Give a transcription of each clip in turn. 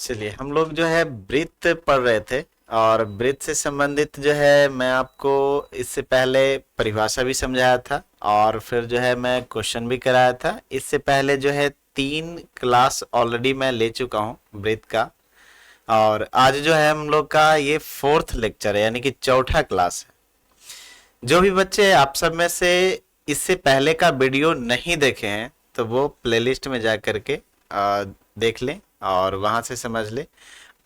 चलिए हम लोग जो है वृत्त पढ़ रहे थे और वृत्त से संबंधित जो है मैं आपको इससे पहले परिभाषा भी समझाया था और फिर जो है मैं क्वेश्चन भी कराया था। इससे पहले जो है 3 क्लास ऑलरेडी मैं ले चुका हूँ वृत्त का। और आज जो है हम लोग का ये 4th लेक्चर है, यानी कि चौथा क्लास है। जो भी बच्चे आप सब में से इससे पहले का वीडियो नहीं देखे हैं तो वो प्लेलिस्ट में जा करके देख लें और वहां से समझ लें।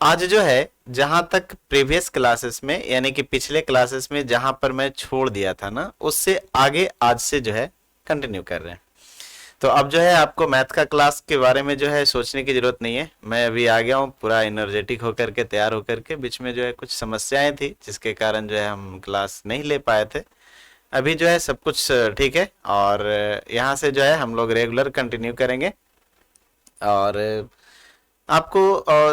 आज जो है जहां तक प्रीवियस क्लासेस में यानी कि पिछले क्लासेस में जहां पर मैं छोड़ दिया था ना, उससे आगे आज से जो है कंटिन्यू कर रहे हैं। तो अब जो है आपको मैथ का क्लास के बारे में जो है सोचने की जरूरत नहीं है। मैं अभी आ गया हूँ पूरा एनर्जेटिक होकर के, तैयार होकर के। बीच में जो है कुछ समस्याएं थी जिसके कारण जो है हम क्लास नहीं ले पाए थे। अभी जो है सब कुछ ठीक है और यहाँ से जो है हम लोग रेगुलर कंटिन्यू करेंगे और आपको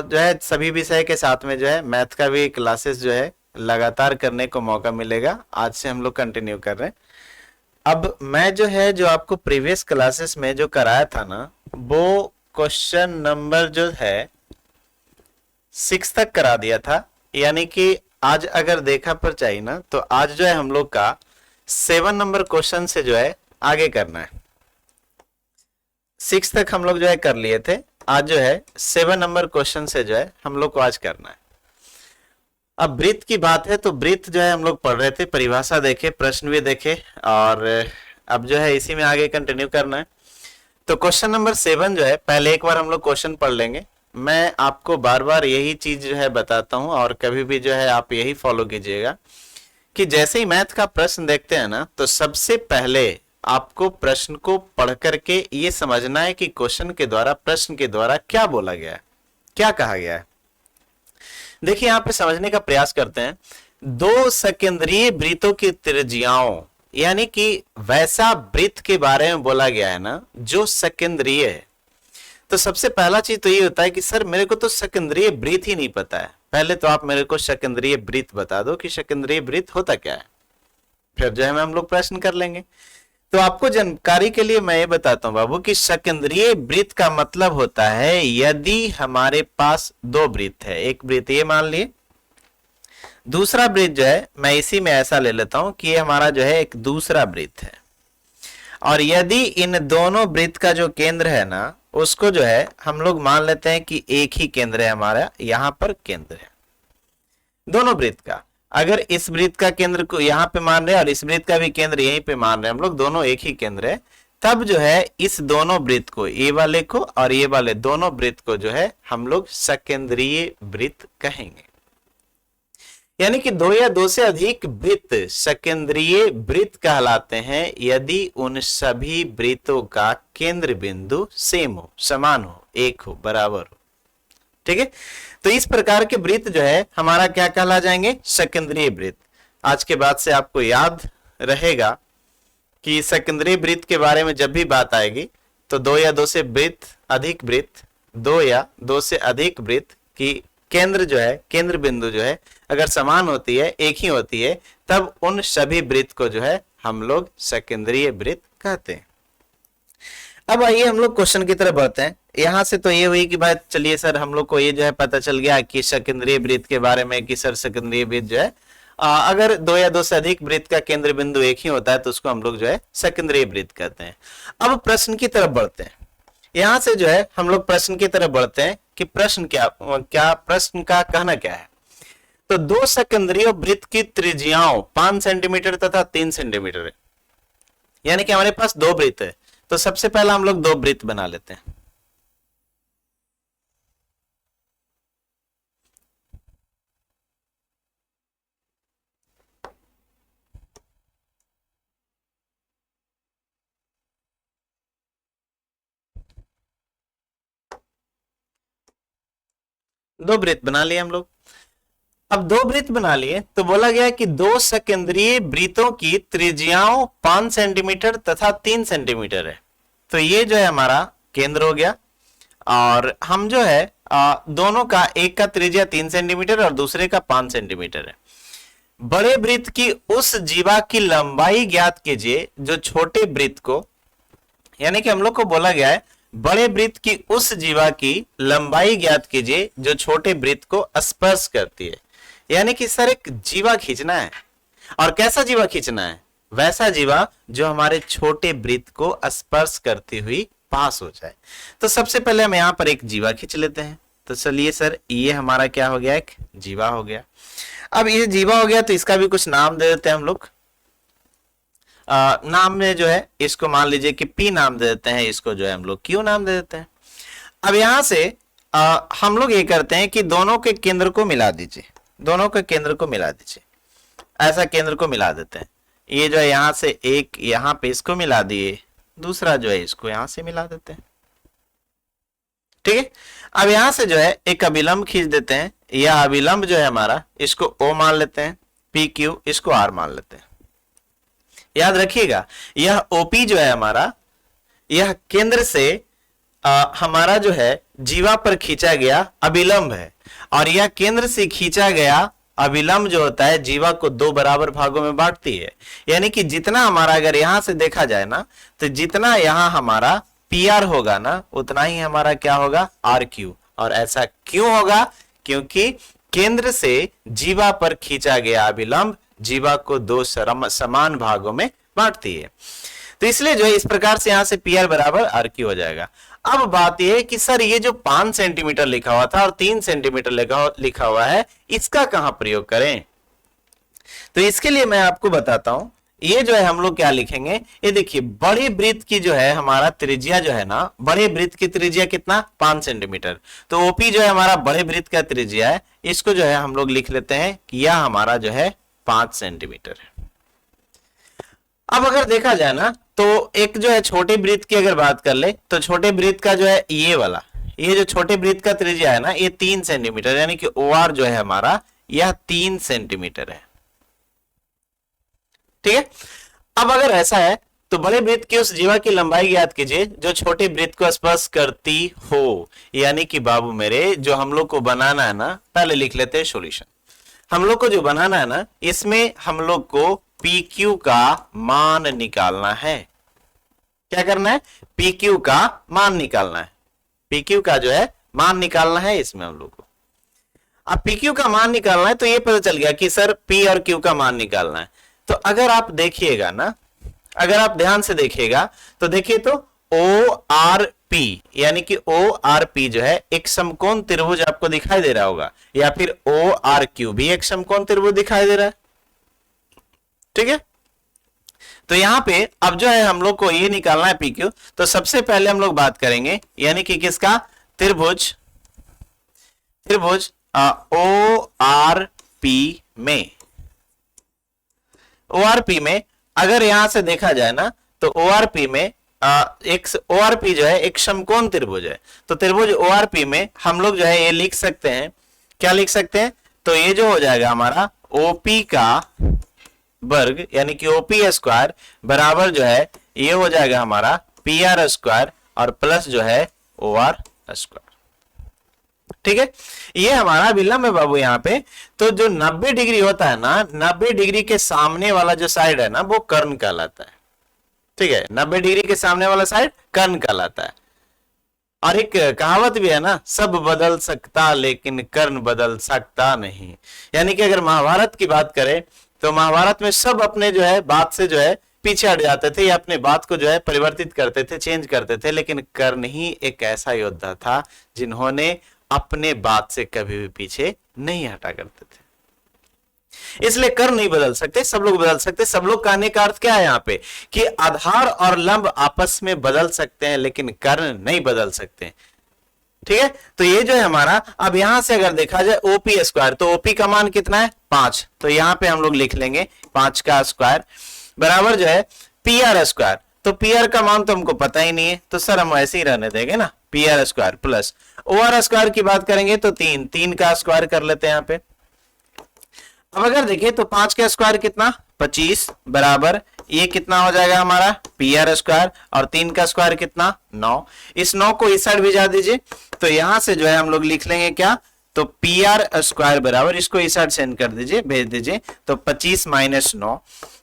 जो है सभी विषय के साथ में जो है मैथ का भी क्लासेस जो है लगातार करने को मौका मिलेगा। आज से हम लोग कंटिन्यू कर रहे हैं। अब मैं जो है जो आपको प्रीवियस क्लासेस में जो कराया था ना, वो क्वेश्चन नंबर जो है 6 तक करा दिया था। यानी कि आज अगर देखा पर चाहिए ना, तो आज जो है हम लोग का 7 नंबर क्वेश्चन से जो है आगे करना है। 6 तक हम लोग जो है कर लिए थे, आज जो है 7 नंबर क्वेश्चन से जो है हम लोग को आज करना है। अब वृत्त की बात है तो वृत्त जो है हम लोग पढ़ रहे थे, परिभाषा देखे, प्रश्न भी देखे और अब जो है इसी में आगे कंटिन्यू करना है। तो क्वेश्चन नंबर 7 जो है पहले एक बार हम लोग क्वेश्चन पढ़ लेंगे। मैं आपको बार बार यही चीज जो है बताता हूं और कभी भी जो है आप यही फॉलो कीजिएगा कि जैसे ही मैथ का प्रश्न देखते हैं ना, तो सबसे पहले आपको प्रश्न को पढ़ करके ये समझना है कि क्वेश्चन के द्वारा, प्रश्न के द्वारा क्या बोला गया है, क्या कहा गया है। देखिए यहां पे समझने का प्रयास करते हैं। 2 सकेंद्रीय वृत्तों की त्रिज्याओं, यानी कि वैसा वृत्त के बारे में बोला गया है ना जो सकेंद्रीय है। तो सबसे पहला चीज तो ये होता है कि सर मेरे को तो सकेंद्रीय वृत्त ही नहीं पता है। पहले तो आप मेरे को सकेंद्रीय वृत्त बता दो कि सकेंद्रीय वृत्त होता क्या है, फिर जो है हम लोग प्रश्न कर लेंगे। तो आपको जानकारी के लिए मैं ये बताता हूं बाबू कि सकेंद्रीय वृत्त का मतलब होता है यदि हमारे पास 2 वृत्त है। एक वृत्त ये मान लिए, दूसरा वृत्त जो है मैं इसी में ऐसा ले लेता हूं कि ये हमारा जो है एक दूसरा वृत्त है। और यदि इन दोनों वृत्त का जो केंद्र है ना, उसको जो है हम लोग मान लेते हैं कि एक ही केंद्र है हमारा, यहां पर केंद्र है दोनों वृत्त का। अगर इस वृत्त का केंद्र को यहां पे मान रहे हैं और इस वृत्त का भी केंद्र यहीं पे मान रहे हैं हम लोग, दोनों एक ही केंद्र है, तब जो है इस दोनों वृत्त को, ये वाले को और ये वाले दोनों वृत्त को जो है हम लोग सकेंद्रीय वृत्त कहेंगे। यानी कि 2 या 2 से अधिक वृत्त सकेंद्रीय वृत्त कहलाते हैं यदि उन सभी वृत्तों का केंद्र बिंदु सेम हो, समान हो, एक हो, बराबर हो। ठीक है, तो इस प्रकार के वृत्त जो है हमारा क्या कहला जाएंगे, सकेंद्रीय वृत्त। आज के बाद से आपको याद रहेगा कि सकेंद्रीय वृत्त के बारे में जब भी बात आएगी तो 2 या 2 से अधिक वृत्त, 2 या 2 से अधिक वृत्त की केंद्र जो है, केंद्र बिंदु जो है अगर समान होती है, एक ही होती है, तब उन सभी वृत्त को जो है हम लोग सकेंद्रीय वृत्त कहते हैं। अब आइए हम लोग क्वेश्चन की तरफ बढ़ते हैं। यहां से तो ये हुई कि भाई चलिए सर हम लोग को ये जो है पता चल गया कि सकेंद्रीय वृत्त के बारे में कि सर सकेंद्रीय वृत्त जो है अगर 2 या 2 से अधिक वृत्त का केंद्र बिंदु एक ही होता है तो उसको हम लोग जो है सकेंद्रीय वृत्त कहते हैं। अब प्रश्न की तरफ बढ़ते हैं। यहां से जो है हम लोग प्रश्न की तरफ बढ़ते हैं कि प्रश्न क्या प्रश्न का कहना क्या है। तो 2 सकेंद्रीय वृत्त की त्रिज्याओं 5 सेंटीमीटर तथा 3 सेंटीमीटर है। यानी कि हमारे पास 2 वृत्त है। तो सबसे पहला हम लोग 2 वृत्त बना लेते हैं। दो वृत्त बना लिए हम लोग। अब 2 वृत्त बना लिए तो बोला गया कि 2 सकेंद्रीय वृत्तों की त्रिज्याओं 5 सेंटीमीटर तथा 3 सेंटीमीटर है। तो ये जो है हमारा केंद्र हो गया और हम जो है दोनों का, एक का त्रिज्या 3 सेंटीमीटर और दूसरे का 5 सेंटीमीटर है। बड़े वृत्त की उस जीवा की लंबाई ज्ञात कीजिए जो छोटे वृत्त को, यानी कि हम लोग को बोला गया है बड़े वृत्त की उस जीवा की लंबाई ज्ञात कीजिए जो छोटे वृत्त को स्पर्श करती है। यानी कि सर एक जीवा खींचना है, और कैसा जीवा खींचना है? वैसा जीवा जो हमारे छोटे वृत्त को स्पर्श करती हुई पास हो जाए। तो सबसे पहले हम यहां पर एक जीवा खींच लेते हैं। तो चलिए सर, ये हमारा क्या हो गया? एक जीवा हो गया। अब ये जीवा हो गया तो इसका भी कुछ नाम दे देते हैं हम लोग। नाम में जो है इसको मान लीजिए कि P नाम दे देते हैं, इसको जो है हम लोग Q नाम दे देते हैं। अब यहां से हम लोग ये करते हैं कि दोनों के केंद्र को मिला दीजिए, दोनों के केंद्र को मिला दीजिए, ऐसा केंद्र को मिला देते हैं। ये जो है यहां से एक यहां पे इसको मिला दिए, दूसरा जो है इसको यहां से मिला देते हैं। ठीक है, अब यहां से जो है एक अभिलंब खींच देते हैं। यह अभिलंब जो है हमारा, इसको O मान लेते हैं, PQ इसको R मान लेते हैं। याद रखिएगा, यह OP जो है हमारा, यह केंद्र से हमारा जो है जीवा पर खींचा गया अभिलंब है, और यह केंद्र से खींचा गया अभिलंब जो होता है जीवा को दो बराबर भागों में बांटती है। यानी कि जितना हमारा, अगर यहां से देखा जाए ना, तो जितना यहां हमारा PR होगा ना, उतना ही हमारा क्या होगा? RQ। और ऐसा क्यों होगा? क्योंकि केंद्र से जीवा पर खींचा गया अभिलंब जीवा को दो समान भागों में बांटती है। तो इसलिए जो है इस प्रकार से यहां से PR बराबर RQ हो जाएगा। अब बात यह है कि सर ये जो 5 सेंटीमीटर लिखा हुआ था और 3 सेंटीमीटर लिखा हुआ है, इसका कहां प्रयोग करें? तो इसके लिए मैं आपको बताता हूं। ये जो है हम लोग क्या लिखेंगे, ये देखिए, बड़े वृत्त की जो है हमारा त्रिज्या जो है ना, बड़े वृत्त की त्रिज्या कितना? 5 सेंटीमीटर। तो OP जो है हमारा बड़े वृत्त का त्रिज्या है, इसको जो है हम लोग लिख लेते हैं कि यह हमारा जो है 5 सेंटीमीटर है। अब अगर देखा जाए ना, तो एक जो है छोटे वृत्त की अगर बात कर ले, तो छोटे वृत्त का जो है ये वाला, ये जो छोटे वृत्त का त्रिज्या है ना, ये 3 सेंटीमीटर, यानी कि OR जो है हमारा, यह 3 सेंटीमीटर है। ठीक है, अब अगर ऐसा है तो बड़े वृत्त की उस जीवा की लंबाई ज्ञात कीजिए जो छोटे वृत्त को स्पर्श करती हो। यानी कि बाबू मेरे, जो हम लोग को बनाना है ना, पहले लिख लेते हैं सॉल्यूशन। हम लोग को जो बनाना है ना, इसमें हम लोग को PQ का मान निकालना है। क्या करना है? PQ का मान निकालना है। PQ का जो है मान निकालना है इसमें हम लोग को। अब PQ का मान निकालना है तो ये पता चल गया कि सर P और Q का मान निकालना है। तो अगर आप देखिएगा ना, अगर आप ध्यान से देखिएगा तो देखिए तो ORP, यानी कि ORP जो है एक समकोण त्रिभुज आपको दिखाई दे रहा होगा, या फिर ORQ भी एक समकोण त्रिभुज दिखाई दे रहा है। ठीक है, तो यहां पे अब जो है हम लोग को ये निकालना है PQ। तो सबसे पहले हम लोग बात करेंगे, यानी कि किसका? त्रिभुज ORP में। ORP में अगर यहां से देखा जाए ना, तो ORP में एक ORP जो है एक समकोण त्रिभुज है। तो त्रिभुज ORP में हम लोग जो है ये लिख सकते हैं, क्या लिख सकते हैं? तो ये जो हो जाएगा हमारा OP का वर्ग, यानी कि OP स्क्वायर बराबर जो है ये हो जाएगा हमारा PR स्क्वायर और प्लस जो है OR स्क्वायर। ठीक है, ये हमारा विलंब है बाबू यहाँ पे। तो जो 90 डिग्री होता है ना, 90 डिग्री के सामने वाला जो साइड है ना, वो कर्ण कहलाता है। ठीक है, 90 डिग्री के सामने वाला साइड कर्ण कहलाता है। और एक कहावत भी है ना, सब बदल सकता लेकिन कर्ण बदल सकता नहीं। यानी कि अगर महाभारत की बात करें तो महाभारत में सब अपने जो है बात से जो है पीछे हट जाते थे, या अपने बात को जो है परिवर्तित करते थे, चेंज करते थे, लेकिन कर्ण ही एक ऐसा योद्धा था जिन्होंने अपने बात से कभी भी पीछे नहीं हटा करते थे। इसलिए कर्ण नहीं बदल सकते, सब लोग बदल सकते। सब लोग कहने का अर्थ क्या है यहाँ पे, कि आधार और लंब आपस में बदल सकते हैं लेकिन कर्ण नहीं बदल सकते। ठीक है, तो ये जो है हमारा, अब यहां से अगर देखा जाए OP स्क्वायर, तो OP का मान कितना है? 5। तो यहां पे हम लोग लिख लेंगे 5 का स्क्वायर बराबर जो है PR स्क्वायर। तो PR का मान तो हमको पता ही नहीं है, तो सर हम ऐसे ही रहने देंगे ना, PR square plus OR square की बात करेंगे तो 3 का स्क्वायर कर लेते हैं यहाँ पे। अब अगर देखें तो 5 का स्क्वायर कितना? 25 बराबर ये कितना हो जाएगा हमारा? PR स्क्वायर, और 3 का स्क्वायर कितना? 9। इस 9 को इस साइड भिजा दीजिए, तो यहां से जो है हम लोग लिख लेंगे क्या? तो PR स्क्वायर बराबर, इसको इस साइड सेंड कर दीजिए, भेज दीजिए, तो 25 - 9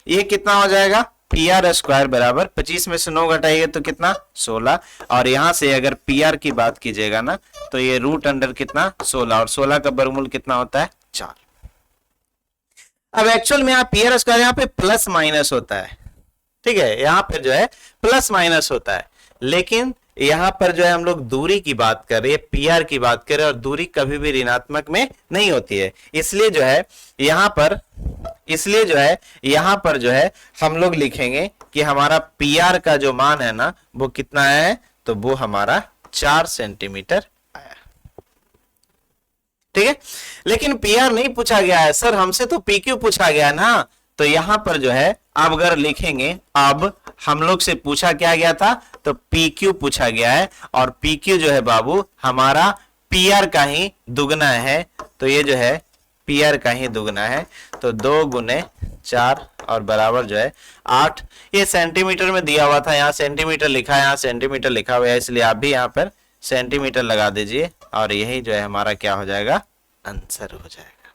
ये कितना हो जाएगा? पी आर स्क्वायर बराबर 25 में से 9 घटाइए तो कितना 16, और यहां से अगर पी आर की बात कीजिएगा ना तो ये रूट अंडर कितना 16, और 16 का वर्गमूल कितना होता है 4। अब एक्चुअल में यहाँ पी आर स्क्वायर यहाँ पे प्लस माइनस होता है, ठीक है, यहाँ पर जो है प्लस माइनस होता है, लेकिन यहां पर जो है हम लोग दूरी की बात कर रहे हैं, पी आर की बात कर रहे हैं, और दूरी कभी भी ऋणात्मक में नहीं होती है, इसलिए जो है यहां पर जो है हम लोग लिखेंगे कि हमारा पी आर का जो मान है ना वो कितना है, तो वो हमारा 4 सेंटीमीटर आया, ठीक है। लेकिन पी आर नहीं पूछा गया है सर, हमसे तो पी क्यू पूछा गया ना, तो यहां पर जो है अब अगर लिखेंगे, अब हम लोग से पूछा क्या गया था, तो पी क्यू पूछा गया है, और पी क्यू जो है बाबू हमारा पी आर का ही दुगना है, तो ये जो है पी आर का ही दुगना है, तो 2 गुने 4 और बराबर जो है 8। ये सेंटीमीटर में दिया हुआ था, यहाँ सेंटीमीटर लिखा है, यहाँ सेंटीमीटर लिखा हुआ है, इसलिए आप भी यहाँ पर सेंटीमीटर लगा दीजिए, और यही जो है हमारा क्या हो जाएगा, आंसर हो जाएगा,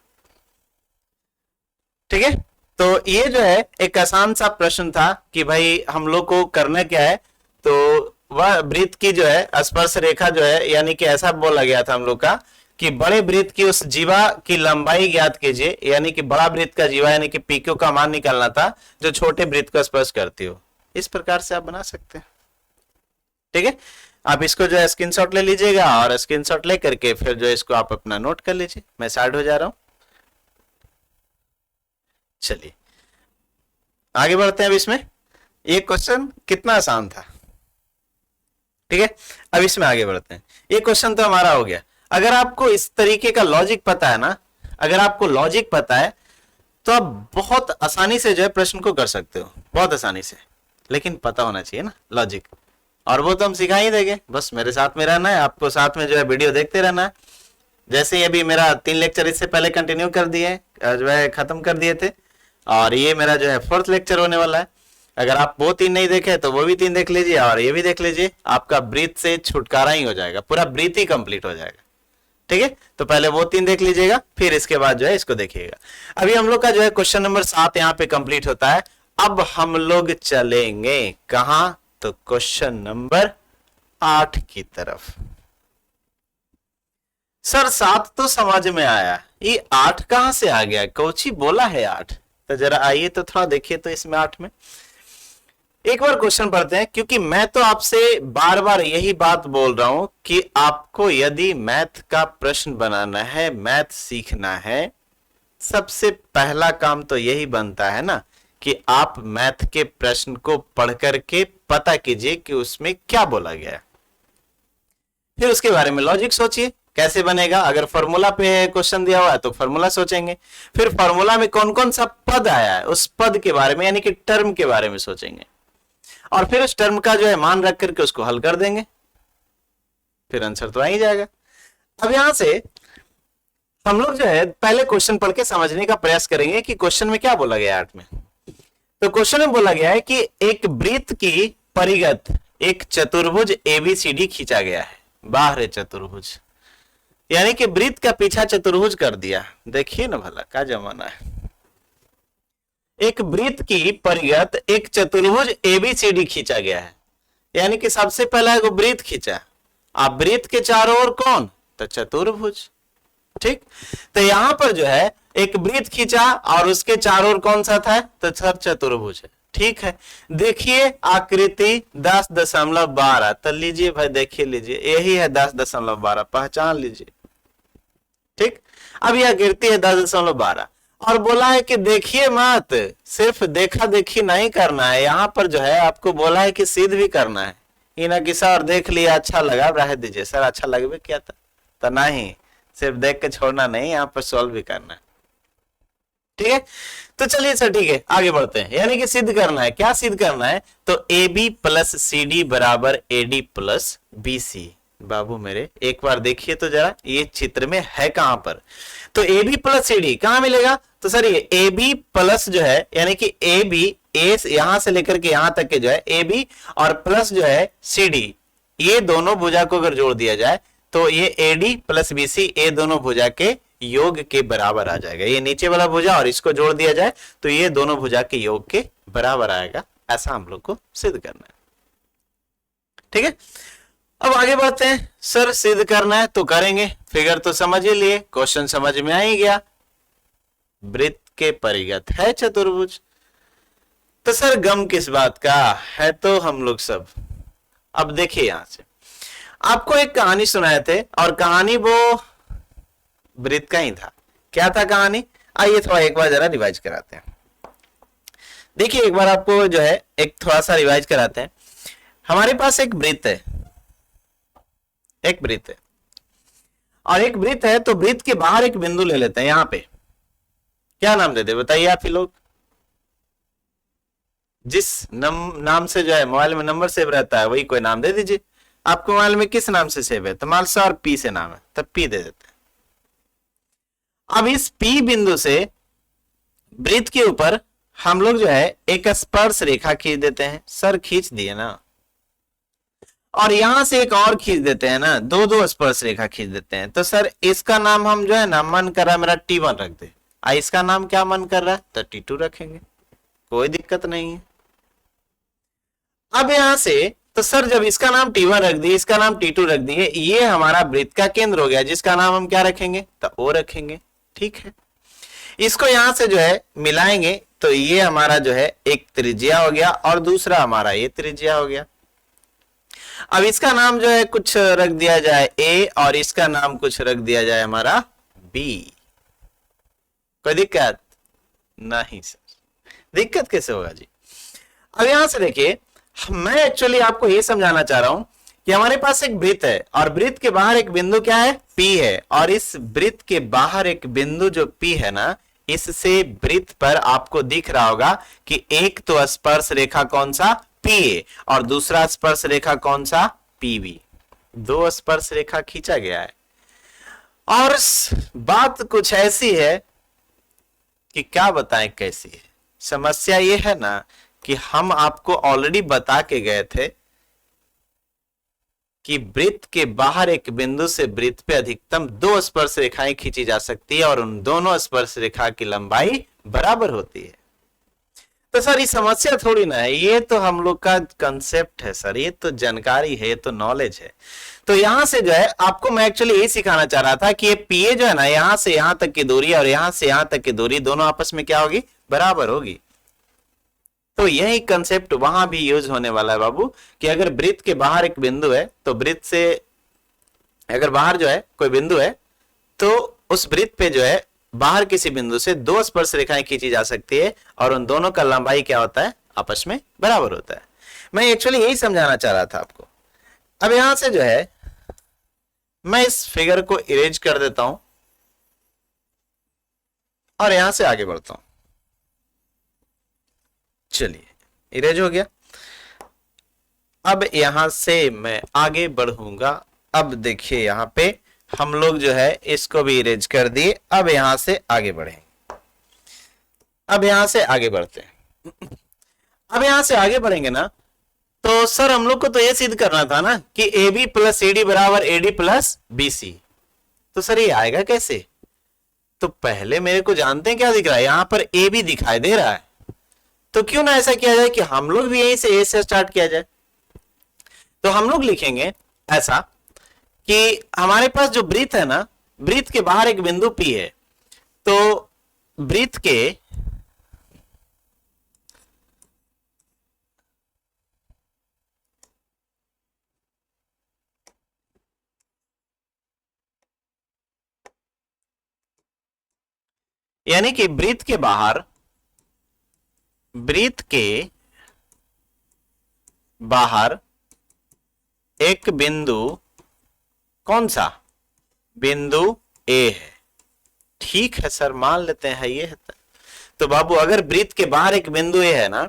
ठीक है। तो ये जो है एक आसान सा प्रश्न था कि भाई हम लोग को करना क्या है, तो वह वृत्त की जो है स्पर्श रेखा जो है, यानी कि ऐसा बोला गया था हम लोग का कि बड़े वृत्त की उस जीवा की लंबाई ज्ञात कीजिए, यानी कि बड़ा वृत्त का जीवा यानी कि पीक्यू का मान निकालना था जो छोटे वृत्त को स्पर्श करती हो। इस प्रकार से आप बना सकते हैं, ठीक है। आप इसको जो है स्क्रीनशॉट ले लीजिएगा, और स्क्रीनशॉट लेकर के फिर जो है इसको आप अपना नोट कर लीजिए। मैं साइड हो जा रहा हूं, चलिए आगे बढ़ते हैं। अब इसमें ये क्वेश्चन कितना आसान था, ठीक है। अब इसमें आगे बढ़ते हैं। ये क्वेश्चन तो हमारा हो गया। अगर आपको इस तरीके का लॉजिक पता है ना, अगर आपको लॉजिक पता है तो आप बहुत आसानी से जो है प्रश्न को कर सकते हो, बहुत आसानी से, लेकिन पता होना चाहिए ना लॉजिक, और वो तो हम सिखा ही देंगे, बस मेरे साथ में रहना है, आपको साथ में जो है वीडियो देखते रहना है। जैसे ये भी मेरा 3 लेक्चर इससे पहले कंटिन्यू कर दिए, जो है खत्म कर दिए थे, और ये मेरा जो है 4th लेक्चर होने वाला है। अगर आप वो 3 नहीं देखे तो वो भी 3 देख लीजिए, और ये भी देख लीजिए, आपका ब्रीथ से छुटकारा ही हो जाएगा, पूरा ब्रीथ ही कंप्लीट हो जाएगा, ठीक है। तो पहले वो 3 देख लीजिएगा, फिर इसके बाद जो है इसको देखिएगा। अभी हम लोग का जो है क्वेश्चन नंबर 7 यहाँ पे कंप्लीट होता है। अब हम लोग चलेंगे कहां, तो क्वेश्चन नंबर 8 की तरफ। सर 7 तो समझ में आया, ये 8 कहां से आ गया, कोची बोला है 8, तो जरा आइए तो थोड़ा देखिए तो इसमें 8 में एक बार क्वेश्चन पढ़ते हैं, क्योंकि मैं तो आपसे बार बार यही बात बोल रहा हूं कि आपको यदि मैथ का प्रश्न बनाना है, मैथ सीखना है, सबसे पहला काम तो यही बनता है ना कि आप मैथ के प्रश्न को पढ़ करके पता कीजिए कि उसमें क्या बोला गया है, फिर उसके बारे में लॉजिक सोचिए कैसे बनेगा। अगर फॉर्मूला पे क्वेश्चन दिया हुआ है तो फॉर्मूला सोचेंगे, फिर फॉर्मूला में कौन कौन सा पद आया है उस पद के बारे में, यानी कि टर्म के बारे में सोचेंगे, और फिर उस टर्म का जो है मान रख करके उसको हल कर देंगे, फिर आंसर तो आ ही जाएगा। अब यहां से हम लोग जो है पहले क्वेश्चन पढ़ के समझने का प्रयास करेंगे कि क्वेश्चन में क्या बोला गया है 8 में। तो क्वेश्चन में बोला गया है कि एक वृत्त की परिगत एक चतुर्भुज एबीसीडी खींचा गया है, बाहर चतुर्भुज, यानी कि वृत्त का पीछा चतुर्भुज कर दिया। देखिए ना भला क्या जमाना है, एक वृत्त की परिगत एक चतुर्भुज एबीसीडी खींचा गया है, यानी कि सबसे पहला एक वृत्त खींचा, अब वृत्त के चारों ओर कौन, तो चतुर्भुज, ठीक। तो यहां पर जो है एक वृत्त खींचा और उसके चारों ओर कौन सा था, तो चतुर्भुज है, ठीक है। देखिए आकृति 10.12, तो लीजिए भाई देखिए लीजिए, यही है 10.12, पहचान लीजिए, ठीक। अब यह आकृति है 10.12, और बोला है कि देखिए मत, सिर्फ देखा देखी नहीं करना है, यहां पर जो है आपको बोला है कि सिद्ध भी करना है। ये ना कि सर देख लिया अच्छा लगा रह दीजिए, सर अच्छा लगे क्या था, तो नहीं, सिर्फ देख के छोड़ना नहीं, यहाँ पर सॉल्व भी करना है, ठीक है। तो चलिए सर ठीक है आगे बढ़ते हैं, यानी कि सिद्ध करना है, क्या सिद्ध करना है, तो AB प्लस CD बराबर AD प्लस BC। बाबू मेरे एक बार देखिए तो जरा ये चित्र में है कहां पर, तो AB प्लस CD कहां मिलेगा, तो सर ये AB प्लस जो है यानी कि AB यहां से लेकर के यहां तक के जो है AB और प्लस जो है CD, ये दोनों भुजा को अगर जोड़ दिया जाए तो ये AD प्लस BC ये दोनों भुजा के योग के बराबर आ जाएगा। ये नीचे वाला भुजा और इसको जोड़ दिया जाए तो ये दोनों भुजा के योग के बराबर आएगा, ऐसा हम लोग को सिद्ध करना है। ठीक है, अब आगे बढ़ते हैं। सर सिद्ध करना है तो करेंगे, फिगर तो समझ ही लिए, क्वेश्चन समझ में आ ही गया। वृत्त के परिगत है चतुर्भुज, तो सर गम किस बात का है, तो हम लोग सब अब देखिए यहां से आपको एक कहानी सुनाए थे और कहानी वो वृत्त का ही था। क्या था कहानी, आइए थोड़ा एक बार जरा रिवाइज कराते हैं। देखिए एक बार आपको जो है एक थोड़ा सा रिवाइज कराते हैं। हमारे पास एक वृत्त है, एक वृत्त है और एक वृत्त है, तो वृत्त के बाहर एक बिंदु ले लेते हैं। यहां पे क्या नाम देते बताइए आप ही लोग, जिस नाम से जो है मोबाइल में नंबर सेव रहता है वही कोई नाम दे दीजिए। आपको मोबाइल में किस नाम से सेव है, तो मान लो और पी से नाम है, तब पी दे देते हैं। अब इस पी बिंदु से वृत्त के ऊपर हम लोग जो है एक स्पर्श रेखा खींच देते हैं। सर खींच दिए ना, और यहां से एक और खींच देते हैं ना, दो दो स्पर्श रेखा खींच देते हैं। तो सर इसका नाम हम जो है ना, मन कर रहा है मेरा T1 रख दे, इसका नाम क्या मन कर रहा है तो T2 रखेंगे, कोई दिक्कत नहीं है। अब यहां से तो सर जब इसका नाम T1 रख दिए, इसका नाम T2 रख दिए, ये हमारा वृत्त का केंद्र हो गया, जिसका नाम हम क्या रखेंगे तो O रखेंगे। ठीक है, इसको यहां से जो है मिलाएंगे तो ये हमारा जो है एक त्रिज्या हो गया और दूसरा हमारा ये त्रिज्या हो गया। अब इसका नाम जो है कुछ रख दिया जाए A और इसका नाम कुछ रख दिया जाए हमारा B। कोई दिक्कत नहीं सर, दिक्कत कैसे होगा जी। अब यहां से देखिए, मैं एक्चुअली आपको ये समझाना चाह रहा हूं कि हमारे पास एक वृत्त है और वृत्त के बाहर एक बिंदु क्या है P है, और इस वृत्त के बाहर एक बिंदु जो P है ना, इससे वृत्त पर आपको दिख रहा होगा कि एक तो स्पर्श रेखा कौन सा PA और दूसरा स्पर्श रेखा कौन सा PB, दो स्पर्श रेखा खींचा गया है। और बात कुछ ऐसी है कि क्या बताएं कैसी है। समस्या ये है ना कि हम आपको ऑलरेडी बता के गए थे कि वृत्त के बाहर एक बिंदु से वृत्त पे अधिकतम दो स्पर्श रेखाएं खींची जा सकती है और उन दोनों स्पर्श रेखा की लंबाई बराबर होती है। तो सर ये समस्या थोड़ी ना है, ये तो हम लोग का कंसेप्ट है सर, ये तो जानकारी है, ये तो नॉलेज है। तो यहां से जो है आपको मैं एक्चुअली यही सिखाना चाह रहा था कि ये पीए जो है ना, यहां से यहां तक की दूरी और यहां से यहां तक की दूरी दोनों आपस में क्या होगी, बराबर होगी। तो यही कंसेप्ट वहां भी यूज होने वाला है बाबू, कि अगर वृत्त के बाहर एक बिंदु है तो वृत्त से अगर बाहर जो है कोई बिंदु है तो उस वृत्त पे जो है बाहर किसी बिंदु से दो स्पर्श रेखाएं खींची जा सकती है और उन दोनों का लंबाई क्या होता है, आपस में बराबर होता है। मैं एक्चुअली यही समझाना चाह रहा था आपको। अब यहां से जो है मैं इस फिगर को इरेज कर देता हूं और यहां से आगे बढ़ता हूं। चलिए इरेज हो गया। अब यहां से मैं आगे बढ़ूंगा। अब देखिए यहां पे हम लोग जो है इसको भी इरेज कर दिए। अब यहां से आगे बढ़ेंगे। अब यहां से आगे बढ़ते हैं। अब यहां से आगे बढ़ेंगे ना, तो सर हम लोग को तो ये सिद्ध करना था ना कि AB प्लस AD बराबर AD प्लस BC। तो सर ये आएगा कैसे, तो पहले मेरे को जानते हैं क्या दिख रहा है, यहां पर AB दिखाई दे रहा है, तो क्यों ना ऐसा किया जाए कि हम लोग भी यहीं से A से स्टार्ट किया जाए। तो हम लोग लिखेंगे ऐसा कि हमारे पास जो वृत्त है ना, वृत्त के बाहर एक बिंदु P है, तो वृत्त के यानी कि वृत्त के बाहर एक बिंदु कौन सा, बिंदु A है। ठीक है सर, मान लेते हैं ये है। तो बाबू अगर वृत्त के बाहर एक बिंदु A है ना,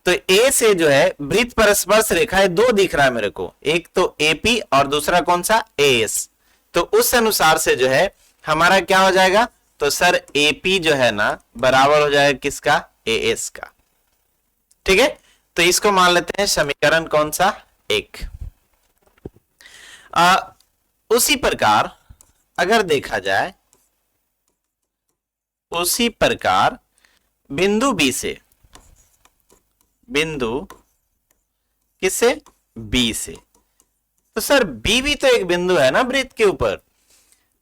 तो A से जो है वृत्त पर स्पर्श रेखाएं दो दिख रहा है मेरे को, एक तो AP और दूसरा कौन सा AS। तो उस अनुसार से जो है हमारा क्या हो जाएगा, तो सर AP जो है ना बराबर हो जाएगा किसका, AS का। ठीक है, तो इसको मान लेते हैं समीकरण कौन सा, 1। उसी प्रकार अगर देखा जाए, उसी प्रकार बिंदु B से बिंदु किससे, बी से। तो सर बी भी तो एक बिंदु है ना वृत्त के ऊपर,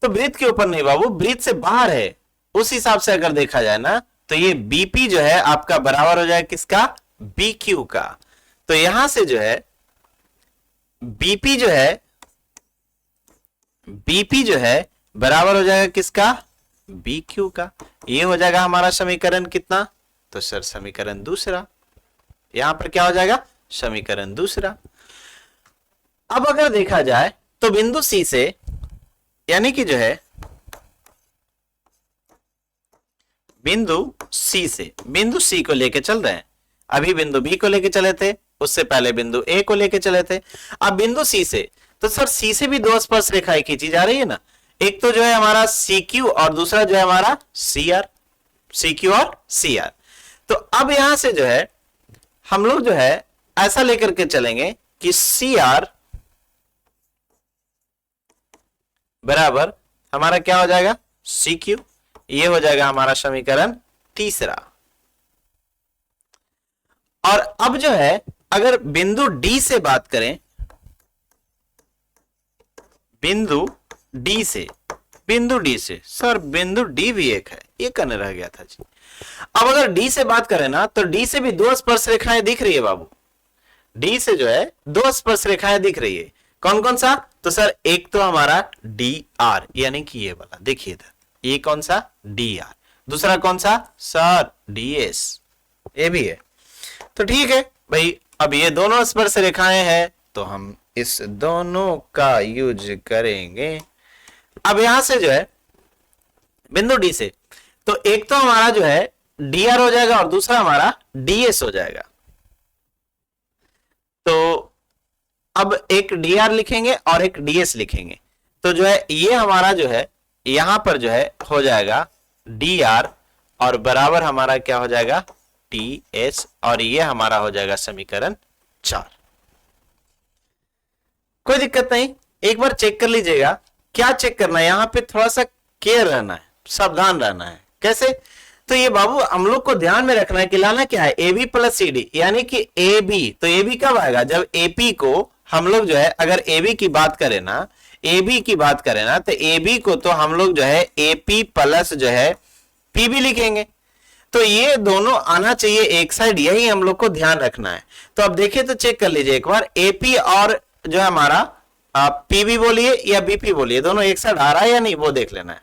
तो वृत्त के ऊपर नहीं बाबू, वृत्त से बाहर है। उस हिसाब से अगर देखा जाए ना, तो ये बीपी जो है आपका बराबर हो जाए किसका, बीक्यू का। तो यहां से जो है बीपी जो है, बीपी जो है बराबर हो जाएगा किसका, बीक्यू का। ये हो जाएगा हमारा समीकरण कितना, तो सर समीकरण दूसरा। यहां पर क्या हो जाएगा, समीकरण दूसरा। अब अगर देखा जाए तो बिंदु सी से, यानी कि जो है बिंदु सी से, बिंदु सी को लेके चल रहे हैं। अभी बिंदु बी को लेके चले थे, उससे पहले बिंदु ए को लेके चले थे। अब बिंदु सी से, तो सर सी से भी दो स्पर्श रेखाएं खींची जा रही है ना। एक तो जो है हमारा सी क्यू और दूसरा जो है हमारा सी आर, सी क्यू और सी आर। तो अब यहां से जो है हम लोग जो है ऐसा लेकर के चलेंगे कि सी आर बराबर हमारा क्या हो जाएगा, सी क्यू। ये हो जाएगा हमारा समीकरण तीसरा। और अब जो है अगर बिंदु डी से बात करें, बिंदु डी से, बिंदु डी से, सर बिंदु डी भी एक है, ये करने रह गया था जी। अब अगर डी से बात करें ना, तो डी से भी दो स्पर्श रेखाएं दिख रही है बाबू। डी से जो है दो स्पर्श रेखाएं दिख रही है। कौन कौन सा, तो सर एक तो हमारा डी आर, यानी कि ये वाला देखिए इधर, ये कौन सा, डी आर। दूसरा कौन सा, सर डी एस, ये भी है। तो ठीक है भाई, अब ये दोनों स्पर्श रेखाएं हैं, तो हम इस दोनों का यूज करेंगे। अब यहां से जो है बिंदु डी से, तो एक तो हमारा जो है डी आर हो जाएगा और दूसरा हमारा डी एस हो जाएगा। तो अब एक डी आर लिखेंगे और एक डी एस लिखेंगे, तो जो है ये हमारा जो है यहां पर जो है हो जाएगा डी आर और बराबर हमारा क्या हो जाएगा, टी एस, और ये हमारा हो जाएगा समीकरण 4। कोई दिक्कत नहीं, एक बार चेक कर लीजिएगा। क्या चेक करना है, यहां पे थोड़ा सा केयर रहना है, सावधान रहना है। कैसे, तो ये बाबू हम लोग को ध्यान में रखना है कि लाना क्या है, A B plus C D, यानी कि ए बी। तो ए बी कब आएगा, जब एपी को हम लोग जो है अगर ए बी की बात करें ना, ए बी की बात करें ना, तो ए बी को तो हम लोग जो है एपी प्लस जो है पीबी लिखेंगे। तो ये दोनों आना चाहिए एक साइड, यही हम लोग को ध्यान रखना है। तो अब देखिए, तो चेक कर लीजिए एक बार, एपी और जो है हमारा आप पीबी बोलिए या बीपी बोलिए, दोनों एक साइड आ रहा है या नहीं वो देख लेना है।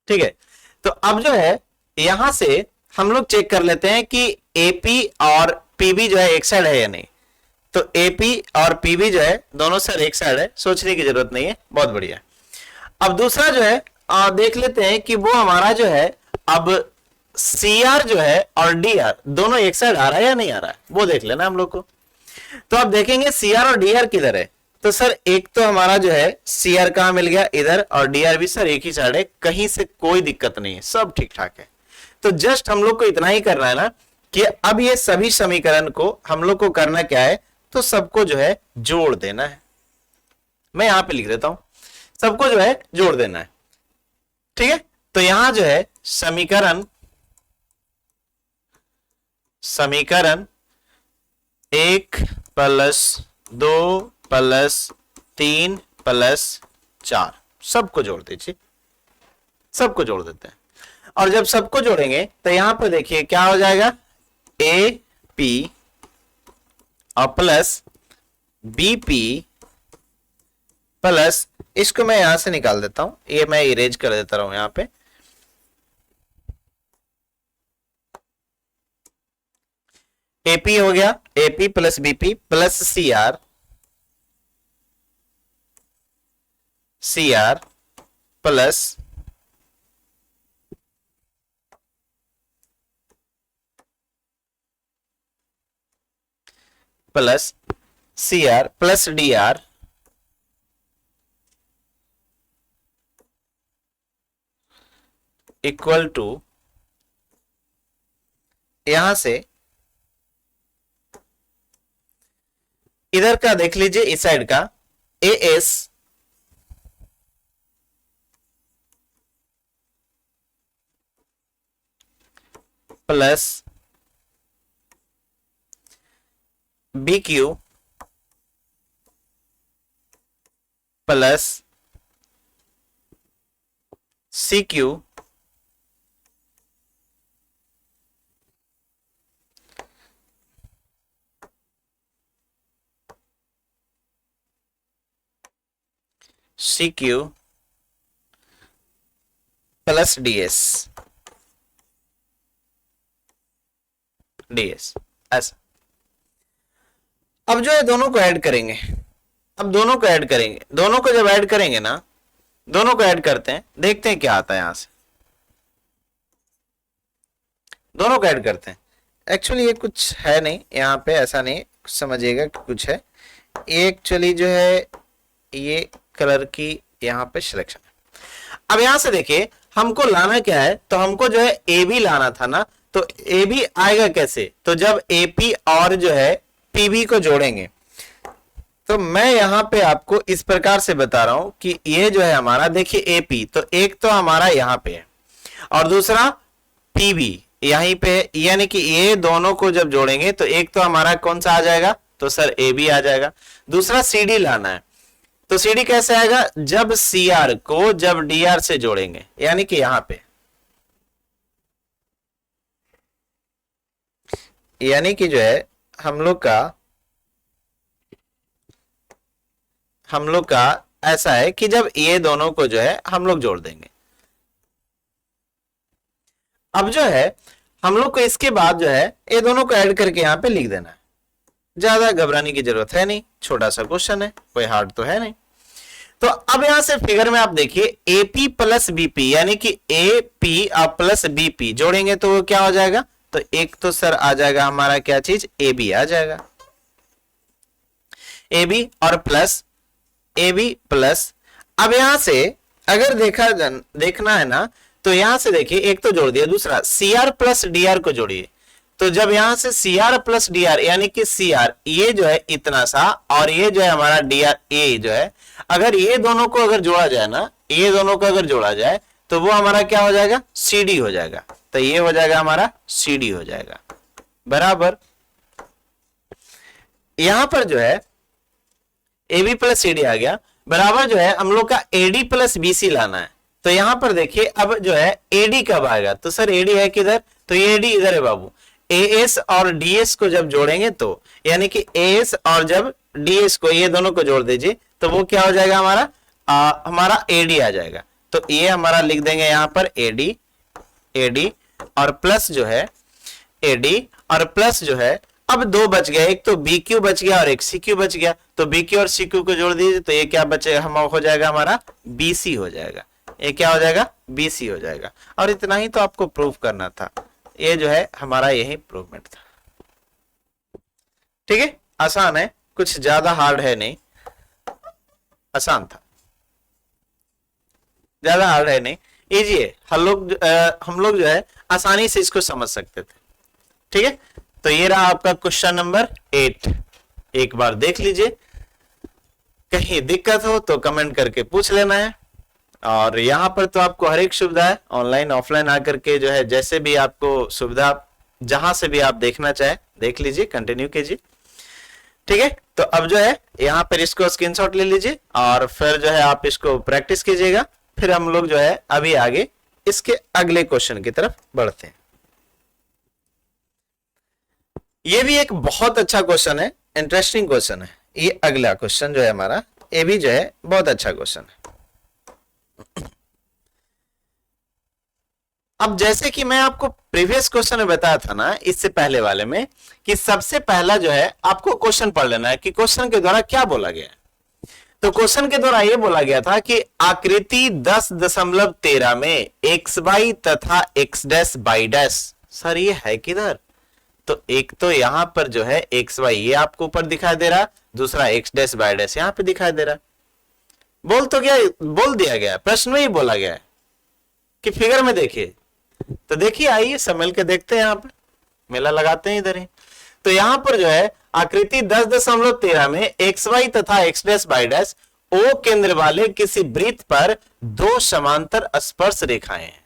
ठीक है, तो अब जो है यहां से हम लोग चेक कर लेते हैं कि एपी और पीबी जो है एक साइड है या नहीं। तो एपी और पीबी जो है दोनों साइड एक साइड है, सोचने की जरूरत नहीं है, बहुत बढ़िया। अब दूसरा जो है देख लेते हैं कि वो हमारा जो है अब सी आर जो है और डी आर दोनों एक साइड आ रहा है या नहीं आ रहा है, वो देख लेना हम लोग को। तो अब देखेंगे सी आर और डी आर किधर है, तो सर एक तो हमारा जो है सी आर कहां मिल गया, इधर, और डी आर भी सर एक ही साइड है, कहीं से कोई दिक्कत नहीं है, सब ठीक ठाक है। तो जस्ट हम लोग को इतना ही करना है ना कि अब ये सभी समीकरण को हम लोग को करना क्या है, तो सबको जो है जोड़ देना है। मैं यहां पे लिख देता हूं, सबको जो है जोड़ देना है। ठीक है, तो यहां जो है समीकरण, समीकरण 1 प्लस 2 प्लस 3 प्लस 4 सबको जोड़ दीजिए, सबको जोड़ देते हैं। और जब सबको जोड़ेंगे तो यहां पर देखिए क्या हो जाएगा, ए पी और प्लस बीपी प्लस, इसको मैं यहां से निकाल देता हूं, ये मैं इरेज कर देता हूं यहां पे। एपी हो गया, AP plus BP plus C R, C R plus plus C R plus D R equal to, यहां से इधर का देख लीजिए, इस साइड का A S plus B Q plus C Q C Q plus DS DS ऐसा। अब जो है दोनों को ऐड करेंगे, अब दोनों को ऐड करेंगे, दोनों को जब ऐड करेंगे ना, दोनों को ऐड करते हैं, देखते हैं क्या आता है यहां से। दोनों को ऐड करते हैं। एक्चुअली ये कुछ है नहीं यहाँ पे, ऐसा नहीं समझिएगा कि कुछ है। ये एक्चुअली जो है ये कलर की यहाँ पे सिलेक्शन है। अब यहां से देखिए हमको लाना क्या है, तो हमको जो है ए बी लाना था ना, तो ए बी आएगा कैसे, तो जब एपी और जो है पीबी को जोड़ेंगे। तो मैं यहां पे आपको इस प्रकार से बता रहा हूं कि ये जो है हमारा, देखिए एपी, तो एक तो हमारा यहां पे है और दूसरा पीबी यहीं पे, यानी कि ये दोनों को जब जोड़ेंगे तो एक तो हमारा कौन सा आ जाएगा, तो सर ए बी आ जाएगा। दूसरा सीडी लाना है, तो सीडी कैसे आएगा, जब सीआर को जब डीआर से जोड़ेंगे, यानी कि यहां पे, यानी कि जो है हम लोग का ऐसा है कि जब ये दोनों को जो है हम लोग जोड़ देंगे। अब जो है हम लोग को इसके बाद जो है ये दोनों को ऐड करके यहां पे लिख देना है। ज्यादा घबराने की जरूरत है नहीं, छोटा सा क्वेश्चन है, कोई हार्ड तो है नहीं। तो अब यहां से फिगर में आप देखिए एपी प्लस बीपी, यानी कि एपी प्लस बीपी जोड़ेंगे तो वो क्या हो जाएगा, तो एक तो सर आ जाएगा हमारा क्या चीज, ए बी आ जाएगा, ए बी और प्लस ए बी प्लस। अब यहां से अगर देखना है ना, तो यहां से देखिए एक तो जोड़ दिया, दूसरा C R plus D R को जोड़िए। तो जब यहां से C R plus D R, यानी कि सी आर ये जो है इतना सा और ये जो है हमारा डी आर ए जो है, अगर ये दोनों को अगर जोड़ा जाए ना, ये दोनों को अगर जोड़ा जाए तो वो हमारा क्या हो जाएगा, सी डी हो जाएगा। तो ये हो जाएगा हमारा सी डी हो जाएगा बराबर। यहां पर जो है A B plus C D आ गया बराबर, जो है हम लोग का एडी प्लस बीसी लाना है। तो यहां पर देखिए अब जो है एडी कब आएगा, तो सर एडी है किधर, तो ये एडी इधर है बाबू। एएस और डीएस को जब जोड़ेंगे तो, यानी कि एएस और जब डीएस को, ये दोनों को जोड़ दीजिए तो वो क्या हो जाएगा हमारा, हमारा एडी आ जाएगा। तो ये हमारा लिख देंगे यहां पर एडी, एडी और प्लस जो है एडी और प्लस जो है, अब दो बच गया, एक तो बी क्यू बच गया और एक सी क्यू बच गया। तो बी क्यू और सी क्यू को जोड़ दीजिए तो ये क्या बचेगा, हम हो जाएगा हमारा बीसी हो जाएगा। ये क्या हो जाएगा, बीसी हो जाएगा। और इतना ही तो आपको प्रूव करना था, ये जो है हमारा यही प्रूवमेंट था। ठीक है, आसान है, कुछ ज्यादा हार्ड है नहीं, आसान था, ज्यादा हार्ड है नहीं, इजी है। हम लोग जो है आसानी से इसको समझ सकते थे। ठीक है, तो ये रहा आपका क्वेश्चन नंबर 8। एक बार देख लीजिए, कहीं दिक्कत हो तो कमेंट करके पूछ लेना है। और यहां पर तो आपको हर एक सुविधा है, ऑनलाइन ऑफलाइन आकर के जो है जैसे भी आपको सुविधा, जहां से भी आप देखना चाहे देख लीजिए, कंटिन्यू कीजिए। ठीक है, तो अब जो है यहां पर इसको स्क्रीनशॉट ले लीजिए और फिर जो है आप इसको प्रैक्टिस कीजिएगा। फिर हम लोग जो है अभी आगे इसके अगले क्वेश्चन की तरफ बढ़ते हैं। ये भी एक बहुत अच्छा क्वेश्चन है, इंटरेस्टिंग क्वेश्चन है। ये अगला क्वेश्चन जो है हमारा, ये भी जो है बहुत अच्छा क्वेश्चन है। अब जैसे कि मैं आपको प्रीवियस क्वेश्चन में बताया था ना, इससे पहले वाले में, कि सबसे पहला जो है आपको क्वेश्चन पढ़ लेना है कि क्वेश्चन के द्वारा क्या बोला गया है। तो क्वेश्चन के द्वारा यह बोला गया था कि आकृति 10.13 में एक्स बाई तथा X dash Y dash, sir ये है किधर, तो एक तो यहां पर जो है एक्स वाई ये आपको ऊपर दिखाई दे रहा, दूसरा एक्स डैश बाई डैश यहां पे दिखाई दे रहा। बोल दिया गया, प्रश्न में ही बोला गया है कि फिगर में देखिए। तो देखिए आइए सब मिल के देखते हैं, यहां पर मेला लगाते हैं इधर ही। तो यहां पर जो है आकृति 10.13 में एक्स वाई तथा X dash Y dash O केंद्र वाले किसी वृत्त पर दो समांतर स्पर्श रेखाएं हैं।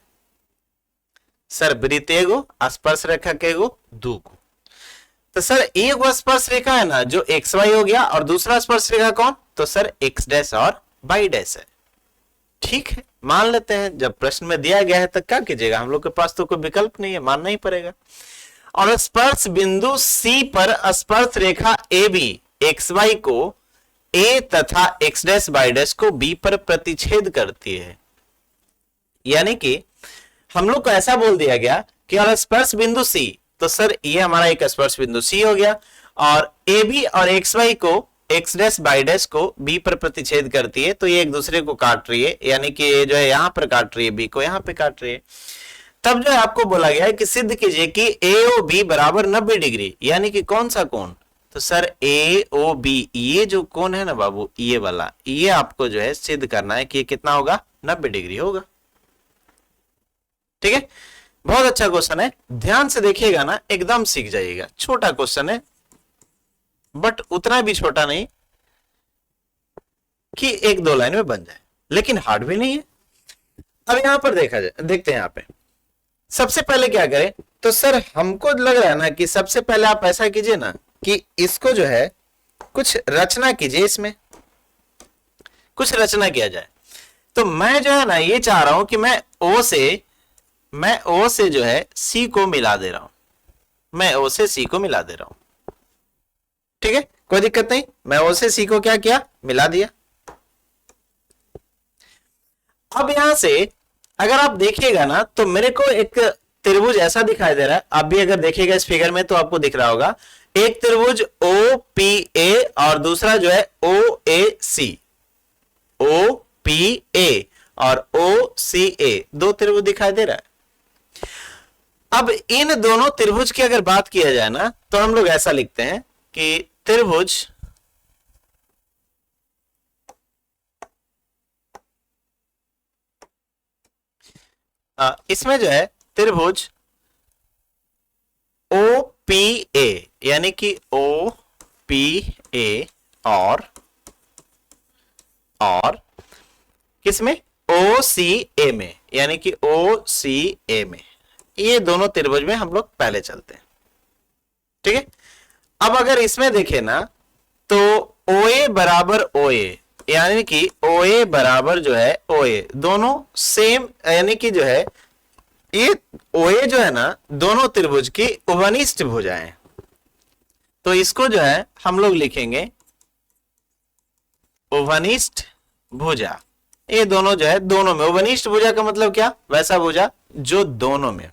सर वृत्त एगो, स्पर्श रेखा के एगो, दो को। तो सर एक वो स्पर्श रेखा है ना जो एक्स वाई हो गया, और दूसरा स्पर्श रेखा कौन, तो सर एक्स डैश और वाई डैश है। ठीक है, मान लेते हैं, जब प्रश्न में दिया गया है तो क्या कीजिएगा, हम लोग के पास तो कोई विकल्प नहीं है, मानना ही पड़ेगा। और स्पर्श बिंदु C पर स्पर्श रेखा AB एक्स वाई को A तथा एक्स डैश वाई डैश को B पर प्रतिच्छेद करती है। यानी कि हम लोग को ऐसा बोल दिया गया कि और स्पर्श बिंदु C, तो सर ये हमारा एक स्पर्श बिंदु C हो गया, और AB और एक्स वाई को एक्स डैश वाई डैश को B पर प्रतिच्छेद करती है, तो ये एक दूसरे को काट रही है, यानी कि ये जो है यहां पर काट रही है, B को यहां पे काट रही है। तब जो है आपको बोला गया है कि सिद्ध कीजिए कि AOB बराबर 90 डिग्री, यानी कि कौन सा कोण, तो सर AOB, ये जो कोण है ना बाबू, ये वाला, ये आपको जो है सिद्ध करना है कि ये कितना होगा, 90 डिग्री होगा। ठीक है, बहुत अच्छा क्वेश्चन है, ध्यान से देखिएगा ना, एकदम सीख जाइएगा। छोटा क्वेश्चन है, बट उतना भी छोटा नहीं कि एक दो लाइन में बन जाए, लेकिन हार्ड भी नहीं है। अब यहां पर देखा जाए, देखते हैं यहां पे सबसे पहले क्या करें, तो सर हमको लग रहा है ना कि सबसे पहले आप ऐसा कीजिए ना कि इसको जो है कुछ रचना कीजिए, इसमें कुछ रचना किया जाए। तो मैं जो है ना ये चाह रहा हूं कि मैं O से जो है C को मिला दे रहा हूं, मैं O से C को मिला दे रहा हूं। ठीक है, कोई दिक्कत नहीं, मैं O से C को क्या किया, मिला दिया। अब यहां से अगर आप देखिएगा ना तो मेरे को एक त्रिभुज ऐसा दिखाई दे रहा है, आप भी अगर देखिएगा इस फिगर में तो आपको दिख रहा होगा, एक त्रिभुज OPA और दूसरा जो है OAC, OPA और OCA, दो त्रिभुज दिखाई दे रहा है। अब इन दोनों त्रिभुज की अगर बात किया जाए ना तो हम लोग ऐसा लिखते हैं कि त्रिभुज इसमें जो है त्रिभुज OPA, यानी कि OPA और किसमें, OCA में, यानी कि OCA में, ये दोनों त्रिभुज में हम लोग पहले चलते हैं। ठीक है, अब अगर इसमें देखें ना तो OA बराबर OA, यानी कि OA बराबर जो है OA, दोनों सेम, यानी कि जो है ये OA जो है ना दोनों त्रिभुज की उभनिष्ठ भुजाएं हैं। तो इसको जो है हम लोग लिखेंगे उभनिष्ठ भुजा। ये दोनों जो है दोनों में, उभनिष्ठ भुजा का मतलब क्या, वैसा भुजा जो दोनों में,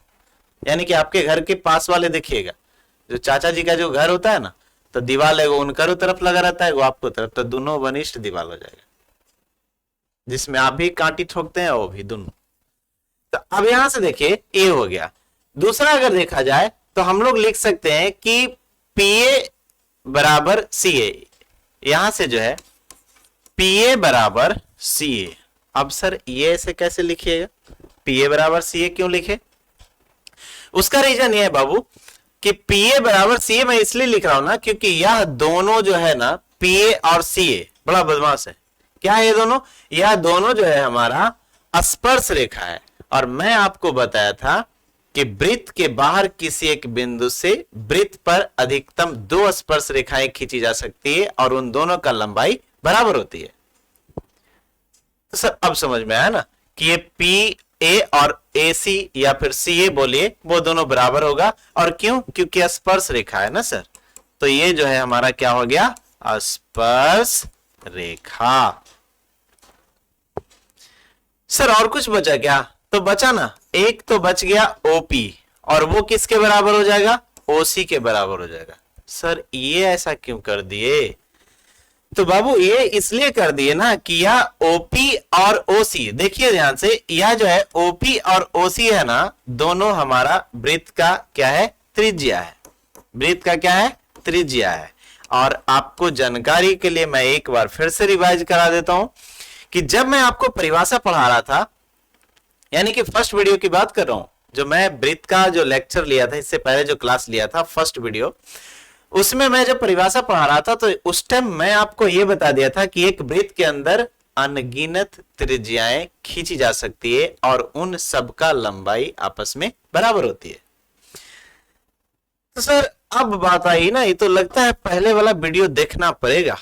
यानी कि आपके घर के पास वाले देखिएगा, जो चाचा जी का जो घर होता है ना, तो दीवार है वो उनका तरफ लगा रहता है, वो आपको तरफ, तो दोनों वनिष्ठ दीवार हो जाएगा, जिसमें आप भी कांटी ठोकते हैं वो भी दोनों। तो अब यहां से देखिए ए हो गया। दूसरा अगर देखा जाए तो हम लोग लिख सकते हैं कि PA बराबर CA, यहां से जो है PA बराबर CA। अब सर ये ऐसे कैसे लिखिएगा, PA बराबर CA क्यों लिखे, उसका रीजन ये है बाबू कि PA बराबर CA मैं इसलिए लिख रहा हूं ना क्योंकि यह दोनों जो है ना PA और CA बड़ा बदमाश है। क्या है ये दोनों, यह दोनों जो है हमारा स्पर्श रेखा है, और मैं आपको बताया था कि वृत्त के बाहर किसी एक बिंदु से वृत्त पर अधिकतम 2 स्पर्श रेखाएं खींची जा सकती है और उन दोनों का लंबाई बराबर होती है। तो सर अब समझ में आया ना कि ये PA और AC या फिर CA बोलिए वो दोनों बराबर होगा, और क्यों, क्योंकि स्पर्श रेखा है ना सर। तो ये जो है हमारा क्या हो गया, स्पर्श रेखा। सर और कुछ बचा क्या, तो बचा ना, एक तो बच गया OP, और वो किसके बराबर हो जाएगा, OC के बराबर हो जाएगा। सर ये ऐसा क्यों कर दिए, तो बाबू ये इसलिए कर दिए ना कि यह OP और OC, देखिए ध्यान से, यह जो है OP और OC है ना, दोनों हमारा वृत्त का क्या है, त्रिज्या है, वृत्त का क्या है, त्रिज्या है। और आपको जानकारी के लिए मैं एक बार फिर से रिवाइज करा देता हूं कि जब मैं आपको परिभाषा पढ़ा रहा था, यानी कि फर्स्ट वीडियो की बात कर रहा हूं, जो मैं वृत्त का जो लेक्चर लिया था, इससे पहले जो क्लास लिया था फर्स्ट वीडियो, उसमें मैं जब परिभाषा पढ़ा रहा था तो उस टाइम मैं आपको यह बता दिया था कि एक वृत्त के अंदर अनगिनत त्रिज्याएं खींची जा सकती है और उन सब का लंबाई आपस में बराबर होती है। तो सर अब बात आई ना, ये तो लगता है पहले वाला वीडियो देखना पड़ेगा।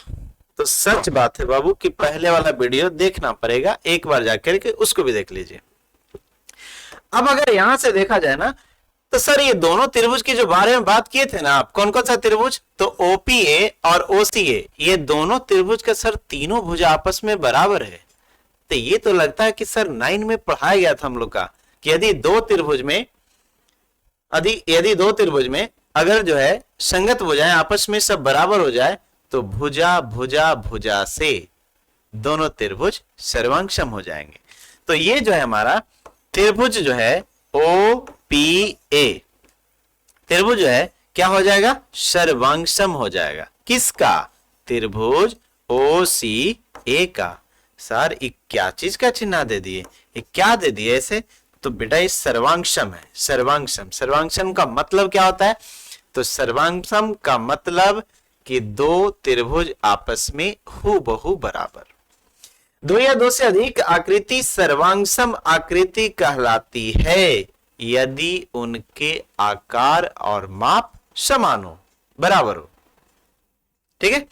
तो सच बात है बाबू कि पहले वाला वीडियो देखना पड़ेगा, एक बार जाकर के उसको भी देख लीजिए। अब अगर यहां से देखा जाए ना, तो सर ये दोनों त्रिभुज के जो बारे में बात किए थे ना आप, कौन कौन सा त्रिभुज, तो ओपीए और ओसीए, ये दोनों त्रिभुज का सर तीनों भुजा आपस में बराबर है। तो ये तो लगता है कि सर 9 में पढ़ाया गया था हम लोग का कि यदि दो त्रिभुज में अगर जो है संगत भुजाएं आपस में सब बराबर हो जाए तो भुजा भुजा भुजा से दोनों त्रिभुज सर्वांगसम हो जाएंगे। तो ये जो है हमारा त्रिभुज जो है ओ पी ए, त्रिभुज जो है क्या हो जाएगा, सर्वांगसम हो जाएगा। किसका, त्रिभुज ओ सी ए का। सर ये क्या चीज का चिन्ह दे दिए, ये क्या दे दिए ऐसे, तो बेटा ये सर्वांगसम है। सर्वांगसम, सर्वांगसम का मतलब क्या होता है, तो सर्वांगसम का मतलब कि दो त्रिभुज आपस में हूबहू बराबर। दो या दो से अधिक आकृति सर्वांगसम आकृति कहलाती है यदि उनके आकार और माप समान हो, बराबर हो। ठीक है,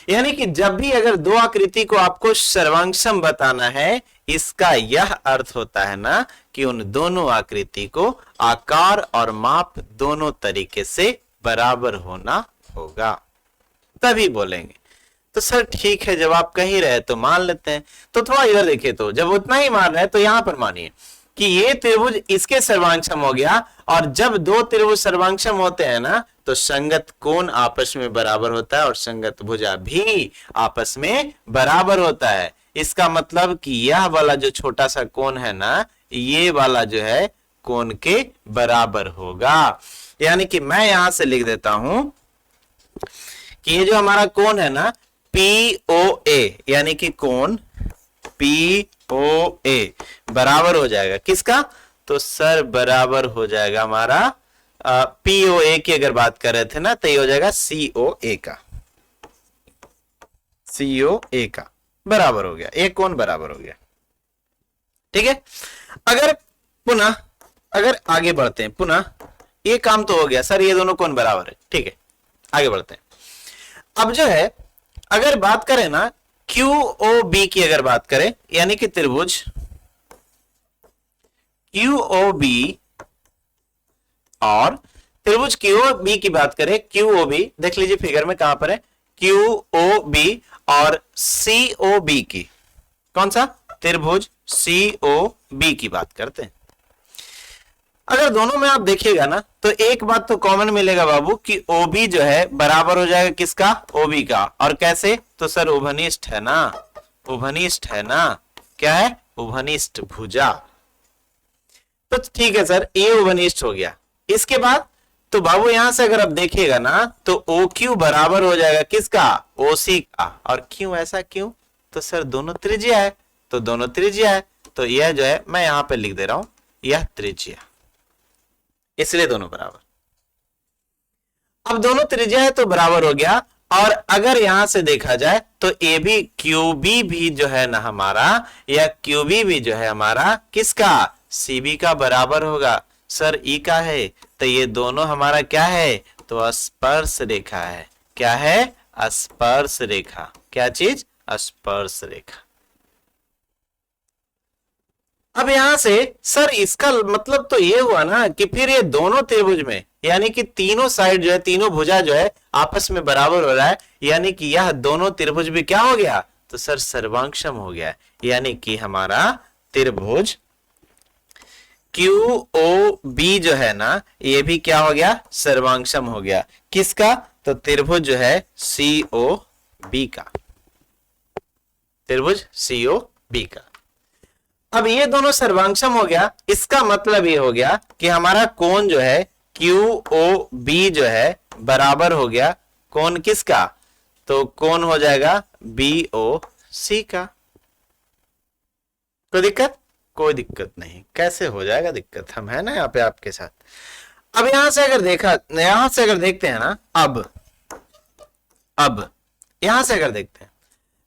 यानी कि जब भी अगर दो आकृति को आपको सर्वांगसम बताना है, इसका यह अर्थ होता है ना कि उन दोनों आकृति को आकार और माप दोनों तरीके से बराबर होना होगा, तभी बोलेंगे। तो सर ठीक है, जब आप कह ही रहे तो मान लेते हैं। तो थोड़ा इधर देखिए, तो जब उतना ही मान रहे हैं तो यहां पर मानिए कि ये त्रिभुज इसके सर्वांगसम हो गया, और जब दो त्रिभुज सर्वांगसम होते हैं ना तो संगत कोण आपस में बराबर होता है और संगत भुजा भी आपस में बराबर होता है। इसका मतलब कि यह वाला जो छोटा सा कोण है ना, ये वाला जो है कोण के बराबर होगा। यानी कि मैं यहां से लिख देता हूं कि ये जो हमारा कोण है ना POA, यानी कि कोण POA बराबर हो जाएगा किसका, तो सर बराबर हो जाएगा हमारा POA की अगर बात कर रहे थे ना तो ये हो जाएगा COA का, COA का बराबर हो गया, एक कोण बराबर हो गया। ठीक है, अगर पुनः अगर आगे बढ़ते हैं, पुनः ये काम तो हो गया सर, ये दोनों कोण बराबर है। ठीक है, आगे बढ़ते हैं। अब जो है अगर बात करें ना QOB की, अगर बात करें यानी कि त्रिभुज QOB और त्रिभुज QOB की बात करें, QOB देख लीजिए फिगर में कहां पर है, QOB और COB की, कौन सा, त्रिभुज COB की बात करते हैं। अगर दोनों में आप देखिएगा ना तो एक बात तो कॉमन मिलेगा बाबू कि OB जो है बराबर हो जाएगा किसका, OB का। और कैसे, तो सर उभनिष्ठ है ना, उभनिष्ठ है ना, क्या है, उभनिष्ठ भुजा। तो ठीक है सर, ये उभनिष्ठ हो गया। इसके बाद तो बाबू यहां से अगर आप देखिएगा ना तो OQ बराबर हो जाएगा किसका, OC का। और क्यों, ऐसा क्यों, तो सर दोनों त्रिज्या है, तो दोनों त्रिज्या है, तो यह जो है मैं यहां पे लिख दे रहा हूं, यह त्रिज्या, इसलिए दोनों बराबर। अब दोनों त्रिज्या है तो बराबर हो गया। और अगर यहां से देखा जाए तो ये भी QB भी जो है ना हमारा, या QB भी जो है हमारा किसका, CB का बराबर होगा। सर E का है, तो ये दोनों हमारा क्या है, तो स्पर्श रेखा है। क्या है, स्पर्श रेखा। क्या चीज, स्पर्श रेखा। अब यहां से सर इसका मतलब तो ये हुआ ना कि फिर ये दोनों त्रिभुज में, यानी कि तीनों साइड जो है, तीनों भुजा जो है आपस में बराबर हो रहा है, यानी कि यह दोनों त्रिभुज भी क्या हो गया, तो सर सर्वांगसम हो गया। यानी कि हमारा त्रिभुज QOB जो है ना, ये भी क्या हो गया, सर्वांगसम हो गया। किसका, तो त्रिभुज जो है COB का, त्रिभुज COB का। अब ये दोनों सर्वांगसम हो गया, इसका मतलब ये हो गया कि हमारा कोण जो है QOB जो है बराबर हो गया कोण किसका, तो कोण हो जाएगा BOC का। कोई दिक्कत, कोई दिक्कत नहीं। कैसे हो जाएगा दिक्कत, हम है ना यहाँ पे आपके साथ। अब यहां से अगर देखा, यहां से अगर देखते हैं ना, अब यहां से अगर देखते हैं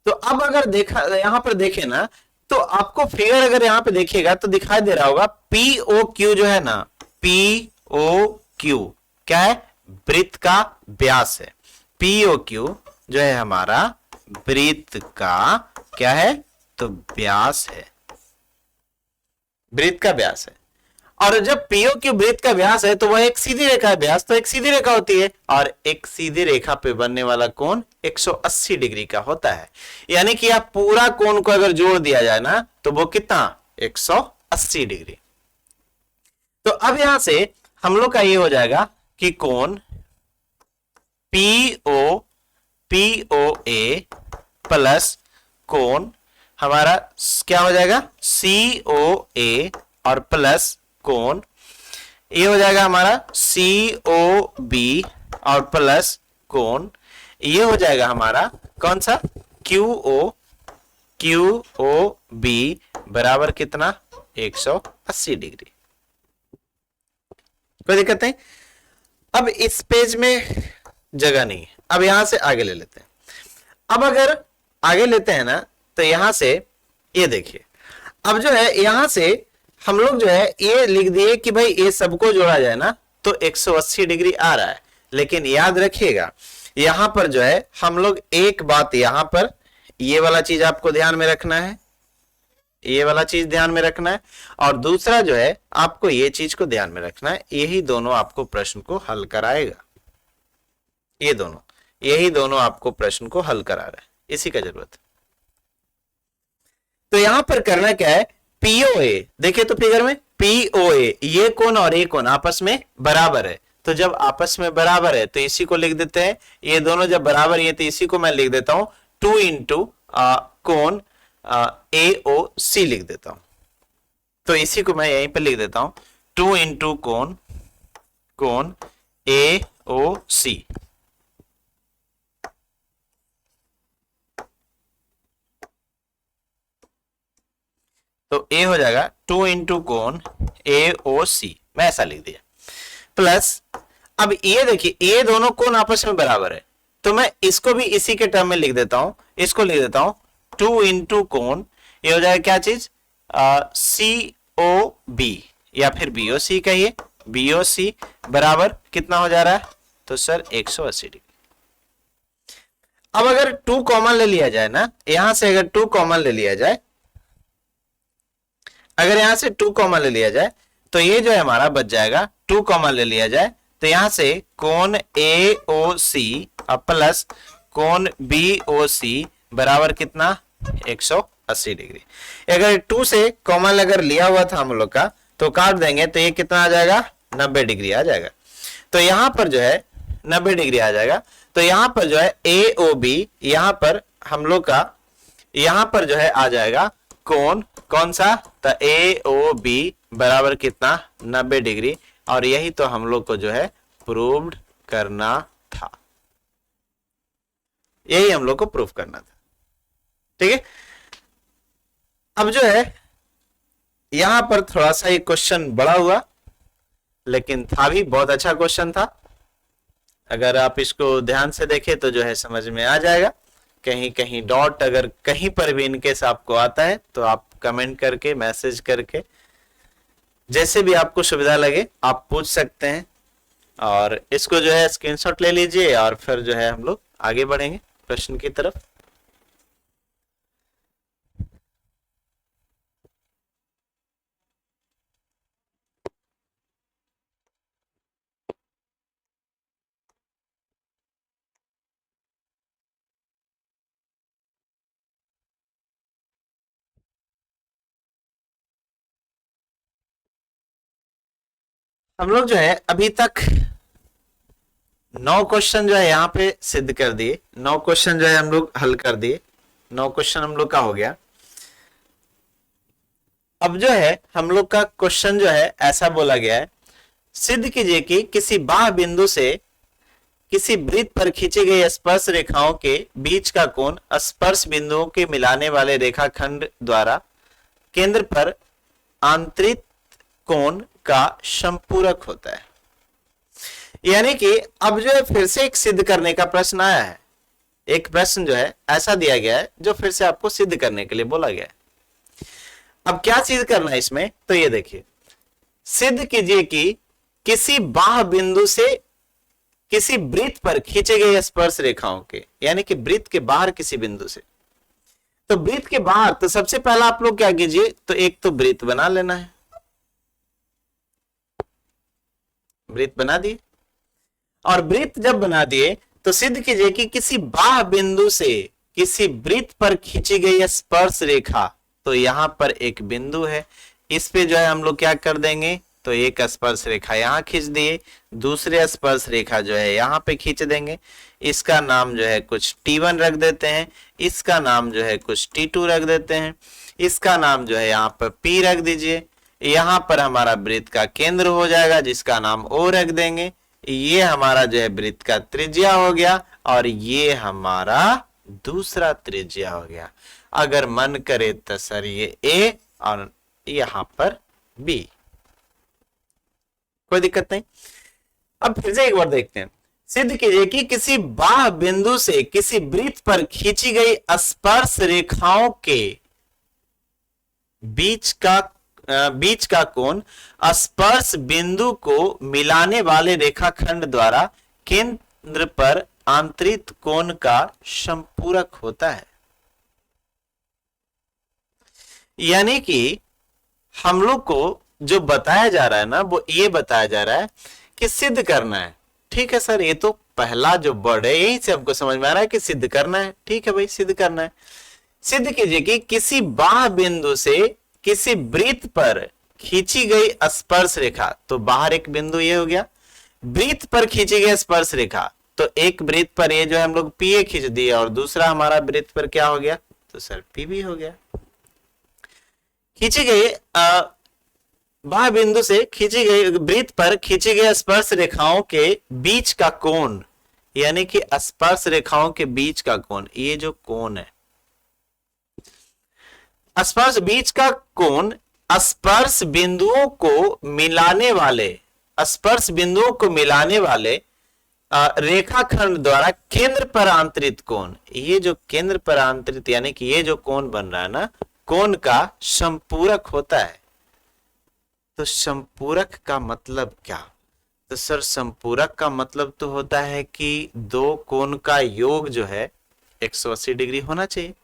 तो अब अगर देखा, यहां पर देखे ना तो आपको फिगर अगर यहां पे देखिएगा तो दिखाई दे रहा होगा POQ जो है ना, POQ क्या है, वृत्त का व्यास है। पीओ क्यू जो है हमारा वृत्त का क्या है, तो व्यास है, वृत्त का व्यास है। और जब पीओ क्यू वृत्त का व्यास है तो वह एक सीधी रेखा है, व्यास तो एक सीधी रेखा होती है, और एक सीधी रेखा पे बनने वाला कोण 180 डिग्री का होता है। यानी कि आप पूरा कोण को अगर जोड़ दिया जाए ना तो वो कितना, 180 डिग्री। तो अब यहां से हम लोग का ये हो जाएगा कि कोण POA प्लस कोण हमारा क्या हो जाएगा, COA और प्लस कोण ये हो जाएगा हमारा COB और प्लस कोण ये हो जाएगा हमारा कौन सा, QOB बराबर कितना, 180 डिग्री। कोई दिक्कत नहीं। अब इस पेज में जगह नहीं है, अब यहां से आगे ले लेते हैं। अब अगर आगे लेते हैं ना तो यहां से ये देखिए, अब जो है यहां से हम लोग जो है ये लिख दिए कि भाई ये सबको जोड़ा जाए ना तो 180 डिग्री आ रहा है। लेकिन याद रखिएगा यहां पर जो है हम लोग एक बात, यहां पर ये वाला चीज आपको ध्यान में रखना है, ये वाला चीज ध्यान में रखना है, और दूसरा जो है आपको ये चीज को ध्यान में रखना है। यही दोनों आपको प्रश्न को हल कराएगा, ये दोनों, यही दोनों आपको प्रश्न को हल करा रहा है, इसी का जरूरत है। तो यहां पर करना क्या है, पीओए देखिए तो फिगर में पीओए ये कोण और ये कोण आपस में बराबर है। तो जब आपस में बराबर है तो इसी को लिख देते हैं, ये दोनों जब बराबर है तो इसी को मैं लिख देता हूं 2 इंटू कोण AOC लिख देता हूं। तो इसी को मैं यहीं पर लिख देता हूं 2 इंटू कोण AOC। तो ए हो जाएगा 2 इंटू कोण AOC, मैं ऐसा लिख दिया, प्लस अब ये देखिए ये दोनों कोण आपस में बराबर है तो मैं इसको भी इसी के टर्म में लिख देता हूं, इसको लिख देता हूं 2 इंटू कोण, ये हो जाएगा क्या चीज, COB या फिर BOC कहिए, BOC बराबर कितना हो जा रहा है, तो सर 180 डिग्री। अब अगर 2 कॉमन ले लिया जाए ना, यहां से अगर 2 कॉमन ले लिया जाए, अगर यहां से 2 कॉमन ले लिया जाए तो ये जो है हमारा बच जाएगा, 2 कॉमन ले लिया जाए तो यहां से कोण AOC प्लस कोण BOC बराबर कितना, 180 डिग्री। अगर 2 से कॉमन अगर लिया हुआ था हम लोग का तो काट देंगे तो ये कितना आ जाएगा, 90 डिग्री आ जाएगा। तो यहां पर जो है 90 डिग्री आ जाएगा। तो यहां पर जो है AOB, यहां पर हम लोग का यहां पर जो है आ जाएगा कोण कौन सा, तो AOB बराबर कितना, 90 डिग्री। और यही तो हम लोग को जो है प्रूव्ड करना था, यही हम लोग को प्रूव करना था, ठीक है। अब जो है यहां पर थोड़ा सा ये क्वेश्चन बड़ा हुआ, लेकिन था भी बहुत अच्छा क्वेश्चन था। अगर आप इसको ध्यान से देखें तो जो है समझ में आ जाएगा। कहीं कहीं डॉट अगर कहीं पर भी इनकेस आपको आता है तो आप कमेंट करके, मैसेज करके, जैसे भी आपको सुविधा लगे आप पूछ सकते हैं। और इसको जो है स्क्रीनशॉट ले लीजिए और फिर जो है हम लोग आगे बढ़ेंगे प्रश्न की तरफ। हम लोग जो है अभी तक 9 क्वेश्चन जो है यहाँ पे सिद्ध कर दिए, 9 क्वेश्चन जो है हम लोग हल कर दिए, 9 क्वेश्चन हम लोग का हो गया। अब जो है हम लोग का क्वेश्चन जो है ऐसा बोला गया है, सिद्ध कीजिए कि किसी बाह्य बिंदु से किसी वृत्त पर खींची गई स्पर्श रेखाओं के बीच का कोण स्पर्श बिंदुओं के मिलाने वाले रेखाखंड द्वारा केंद्र पर आंतरिक कोण का संपूरक होता है। यानी कि अब जो है फिर से एक सिद्ध करने का प्रश्न आया है, एक प्रश्न जो है ऐसा दिया गया है जो फिर से आपको सिद्ध करने के लिए बोला गया है। अब क्या सिद्ध करना है इसमें, तो ये देखिए, सिद्ध कीजिए कि किसी बाह्य बिंदु से किसी वृत्त पर खींचे गए स्पर्श रेखाओं के, यानी कि वृत्त के बाहर किसी बिंदु से। तो वृत्त के बाहर, तो सबसे पहला आप लोग क्या कीजिए, तो एक तो वृत्त बना लेना है, वृत्त बना दिए। और वृत्त जब बना दिए तो सिद्ध कीजिए कि किसी बाह्य बिंदु से किसी वृत्त पर खींची गई स्पर्श रेखा, तो यहां पर एक बिंदु है, इस पे जो है हम लोग क्या कर देंगे, तो एक स्पर्श रेखा यहां खींच दिए, दूसरे स्पर्श रेखा जो है यहां पे खींच देंगे। इसका नाम जो है कुछ T1 रख देते हैं, इसका नाम जो है कुछ T2 रख देते हैं, इसका नाम जो है यहाँ पर P रख दीजिए। यहां पर हमारा वृत्त का केंद्र हो जाएगा जिसका नाम O रख देंगे। ये हमारा जो है वृत्त का त्रिज्या हो गया और ये हमारा दूसरा त्रिज्या हो गया। अगर मन करे तो सर ये A और यहां पर B, कोई दिक्कत नहीं। अब फिर से एक बार देखते हैं, सिद्ध कीजिए कि किसी बाह्य बिंदु से किसी वृत्त पर खींची गई स्पर्श रेखाओं के बीच का कोण स्पर्श बिंदु को मिलाने वाले रेखाखंड द्वारा केंद्र पर आंतरिक कोण का संपूरक होता है। यानी कि हम लोग को जो बताया जा रहा है ना, वो ये बताया जा रहा है कि सिद्ध करना है। ठीक है सर, ये तो पहला जो वर्ड है यही से हमको समझ में आ रहा है कि सिद्ध करना है। ठीक है भाई, सिद्ध करना है। सिद्ध कीजिए कि किसी बाह्य बिंदु से किसी वृत्त पर खींची गई स्पर्श रेखा, तो बाहर एक बिंदु ये हो गया, वृत्त पर खींची गई स्पर्श रेखा, तो एक वृत्त पर ये जो है हम लोग पी ए खींच दिए और दूसरा हमारा वृत्त पर क्या हो गया, तो सर पी बी हो गया। खींची गई बाह्य बिंदु से खींची गई वृत्त पर खींची गई स्पर्श रेखाओं के बीच का कोण, यानी कि स्पर्श रेखाओं के बीच का कोण, ये जो कोण है स्पर्श बीच का कोण स्पर्श बिंदुओं को मिलाने वाले रेखाखंड द्वारा केंद्र पर आंतरिक कोण, ये जो केंद्र पर आंतरिक यानी कि ये जो कोण बन रहा है ना, कोण का संपूरक होता है। तो संपूरक का मतलब क्या, तो सर संपूरक का मतलब तो होता है कि दो कोण का योग जो है 180 डिग्री होना चाहिए।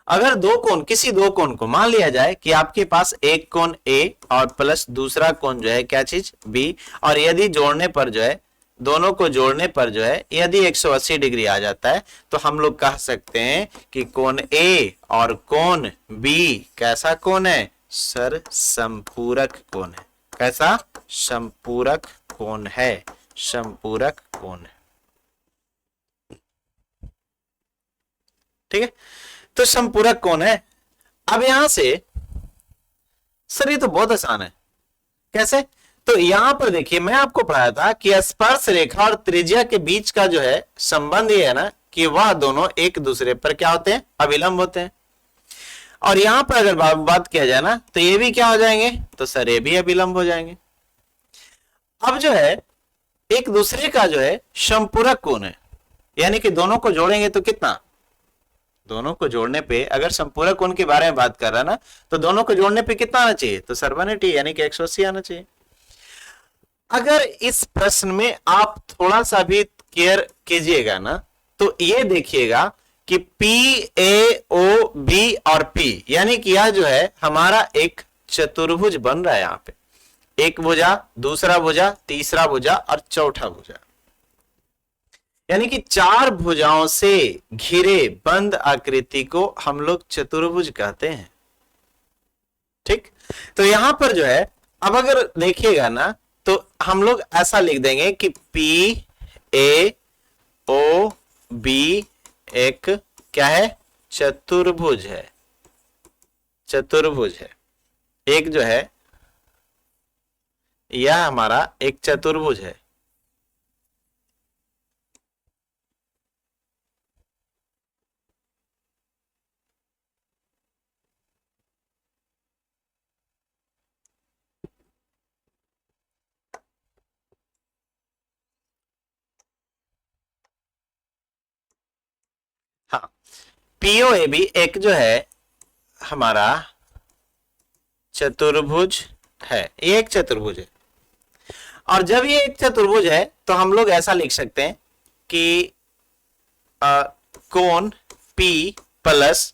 अगर किसी दो कोण को मान लिया जाए कि आपके पास एक कोण A और प्लस दूसरा कोण जो है क्या चीज B, और यदि जोड़ने पर जो है दोनों को जोड़ने पर जो है यदि 180 डिग्री आ जाता है, तो हम लोग कह सकते हैं कि कोण A और कोण B कैसा कोण है, सर संपूरक कोण है। कैसा, संपूरक कोण है, संपूरक कोण है। ठीक है, तो संपूरक कोण है। अब यहां से सर ये तो बहुत आसान है, कैसे, तो यहां पर देखिए मैं आपको पढ़ाया था कि स्पर्श रेखा और त्रिज्या के बीच का जो है संबंध ये है ना कि वह दोनों एक दूसरे पर क्या होते हैं, अभिलंब होते हैं। और यहां पर अगर बात किया जाए ना, तो ये भी क्या हो जाएंगे, तो सर ये भी अभिलंब हो जाएंगे। अब जो है एक दूसरे का जो है संपूरक कोण है, यानी कि दोनों को जोड़ेंगे तो कितना, दोनों को जोड़ने पे अगर संपूरक कोण के बारे में बात कर रहा है ना, तो दोनों को जोड़ने पे कितना आना चाहिए, तो सर 180 यानी कि 180 आना चाहिए। अगर इस प्रश्न में आप थोड़ा सा भी केयर कीजिएगा ना, तो ये देखिएगा कि P A O B और P, यानी कि यह जो है हमारा एक चतुर्भुज बन रहा है। यहां पे एक भुजा, दूसरा भुजा, तीसरा भुजा और चौथा भुजा, यानी कि चार भुजाओं से घिरे बंद आकृति को हम लोग चतुर्भुज कहते हैं। ठीक, तो यहां पर जो है अब अगर देखिएगा ना, तो हम लोग ऐसा लिख देंगे कि P A O B एक क्या है, चतुर्भुज है, चतुर्भुज है। एक जो है यह हमारा एक चतुर्भुज है। हाँ, POAB एक जो है हमारा चतुर्भुज है, ये एक चतुर्भुज है। और जब ये एक चतुर्भुज है तो हम लोग ऐसा लिख सकते हैं कि कोण P प्लस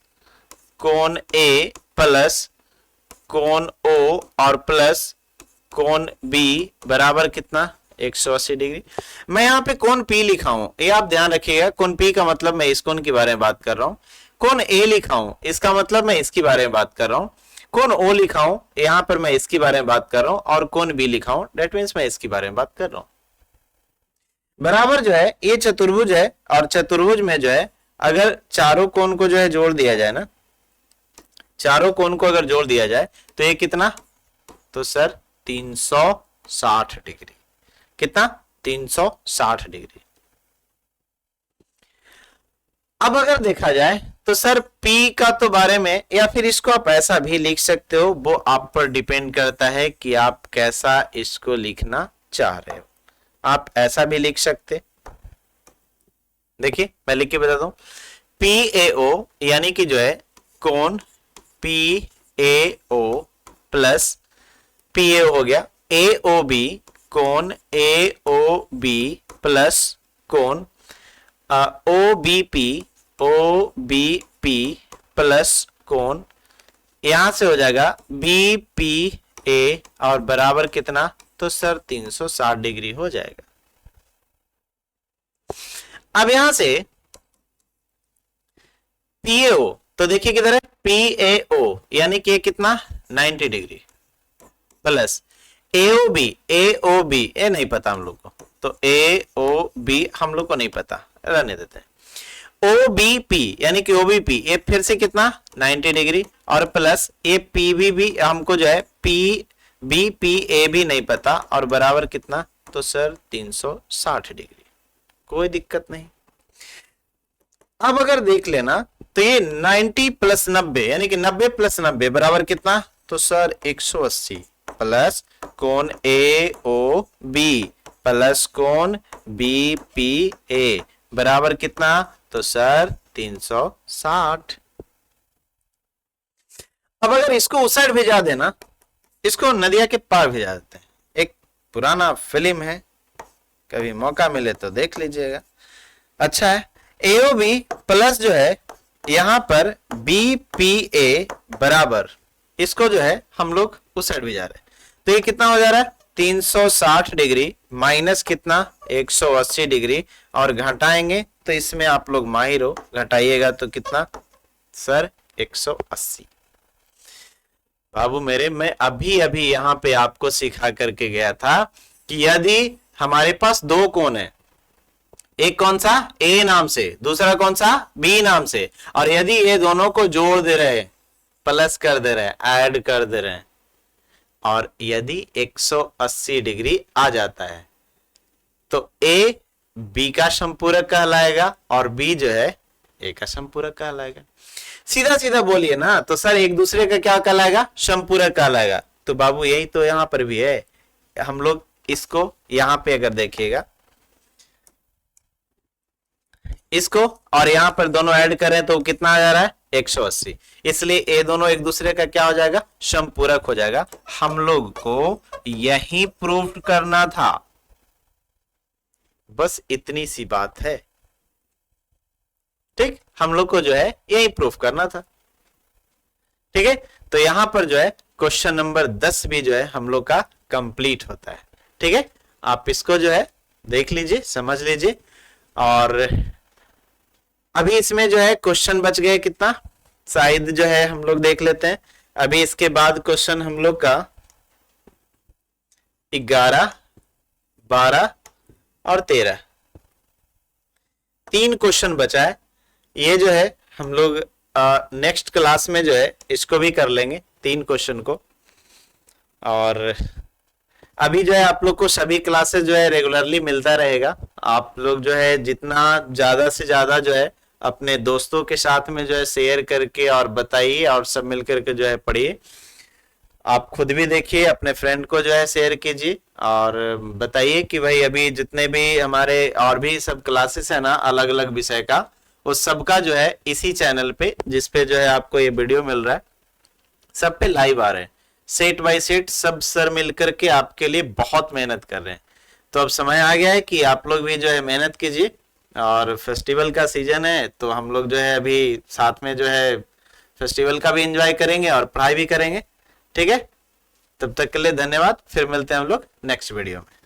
कोण A प्लस कोण O और प्लस कोण B बराबर कितना 180 डिग्री। मैं यहाँ पे कोण P लिखा हूं, ये आप ध्यान रखिएगा। कोण P का मतलब मैं इस कोण के बारे में बात कर रहा हूं। कोण A लिखा हूं, इसका मतलब मैं इसके बारे में बात कर रहा हूं। कोण O लिखा हूं, यहां पर मैं इसके बारे में बात कर रहा हूं। और कोण B लिखा हूं, डेट मीन्स मैं इसके बारे में बात कर रहा हूं। बराबर जो है ये चतुर्भुज है, और चतुर्भुज में जो है अगर चारों कोण को जो है जोड़ दिया जाए ना, चारों कोण को अगर जोड़ दिया जाए तो ये कितना, तो सर 360 डिग्री। कितना 360 डिग्री। अब अगर देखा जाए तो सर P का तो बारे में, या फिर इसको आप ऐसा भी लिख सकते हो, वो आप पर डिपेंड करता है कि आप कैसा इसको लिखना चाह रहे हो। आप ऐसा भी लिख सकते, देखिए मैं लिख के बताता हूं। PAO यानी कि जो है कोण PAO प्लस PAO हो गया, AOB कोण AOB प्लस कोण OBP प्लस कोण, यहां से हो जाएगा BPA और बराबर कितना, तो सर 360 डिग्री हो जाएगा। अब यहां से PAO तो देखिए किधर है, PAO यानी कि कितना 90 डिग्री प्लस AOB ये नहीं पता हम लोग को, तो AOB हम लोग को नहीं पता, रहने देते हैं। OBP यानी कि OBP ये फिर से कितना 90 डिग्री और प्लस ये PBB हमको जो है BPA भी नहीं पता और बराबर कितना, तो सर 360 डिग्री। कोई दिक्कत नहीं। अब अगर देख लेना तो ये 90 प्लस 90 यानी कि 90 प्लस 90 बराबर कितना, तो सर 180 प्लस कोण AOB प्लस कोण BPA बराबर कितना, तो सर 360। अब अगर इसको उस साइड भेजा देना, इसको नदिया के पार भेजा देते हैं। एक पुराना फिल्म है, कभी मौका मिले तो देख लीजिएगा, अच्छा है। AOB प्लस जो है यहां पर BPA बराबर, इसको जो है हम लोग उस साइड भेजा रहे हैं, तो ये कितना हो जा रहा है 360 डिग्री माइनस कितना 180 डिग्री और घटाएंगे तो इसमें आप लोग माहिर हो, घटाइएगा तो कितना सर 180। बाबू मेरे, मैं अभी अभी यहां पे आपको सिखा करके गया था कि यदि हमारे पास दो कोण है, एक कौन सा A नाम से, दूसरा कौन सा B नाम से, और यदि ये दोनों को जोड़ दे रहे हैं, प्लस कर दे रहे हैं, ऐड कर दे रहे हैं, और यदि 180 डिग्री आ जाता है तो A B का समपूरक कहलाएगा और B जो है A का समपूरक कहलाएगा। सीधा सीधा बोलिए ना, तो सर एक दूसरे का क्या कहलाएगा, समपूरक कहलाएगा। तो बाबू यही तो यहां पर भी है। हम लोग इसको यहां पे अगर देखिएगा, इसको और यहां पर दोनों ऐड करें तो कितना आ जा रहा है 180, इसलिए ये दोनों एक दूसरे का क्या हो जाएगा, समपूरक हो जाएगा। हम लोग को यही प्रूव करना था, बस इतनी सी बात है। ठीक, हम लोग को जो है यही प्रूफ करना था। ठीक है, तो यहां पर जो है क्वेश्चन नंबर 10 भी जो है हम लोग का कंप्लीट होता है। ठीक है, आप इसको जो है देख लीजिए, समझ लीजिए। और अभी इसमें जो है क्वेश्चन बच गए कितना, शायद जो है हम लोग देख लेते हैं। अभी इसके बाद क्वेश्चन हम लोग का 11, 12 और 13, 3 क्वेश्चन बचा है। ये जो है हम लोग नेक्स्ट क्लास में जो है इसको भी कर लेंगे 3 क्वेश्चन को। और अभी जो है आप लोग को सभी क्लासेस जो है रेगुलरली मिलता रहेगा। आप लोग जो है जितना ज्यादा से ज्यादा जो है अपने दोस्तों के साथ में जो है शेयर करके और बताइए, और सब मिल करके जो है पढ़िए। आप खुद भी देखिए, अपने फ्रेंड को जो है शेयर कीजिए और बताइए कि भाई अभी जितने भी हमारे और भी सब क्लासेस है ना अलग अलग विषय का, उस सब का जो है इसी चैनल पे, जिस पे जो है आपको ये वीडियो मिल रहा है, सब पे लाइव आ रहे हैं। सेट बाय सेट सब सर मिलकर के आपके लिए बहुत मेहनत कर रहे हैं। तो अब समय आ गया है कि आप लोग भी जो है मेहनत कीजिए, और फेस्टिवल का सीजन है तो हम लोग जो है अभी साथ में जो है फेस्टिवल का भी एंजॉय करेंगे और पढ़ाई भी करेंगे। ठीक है, तब तक के लिए धन्यवाद, फिर मिलते हैं हम लोग नेक्स्ट वीडियो में।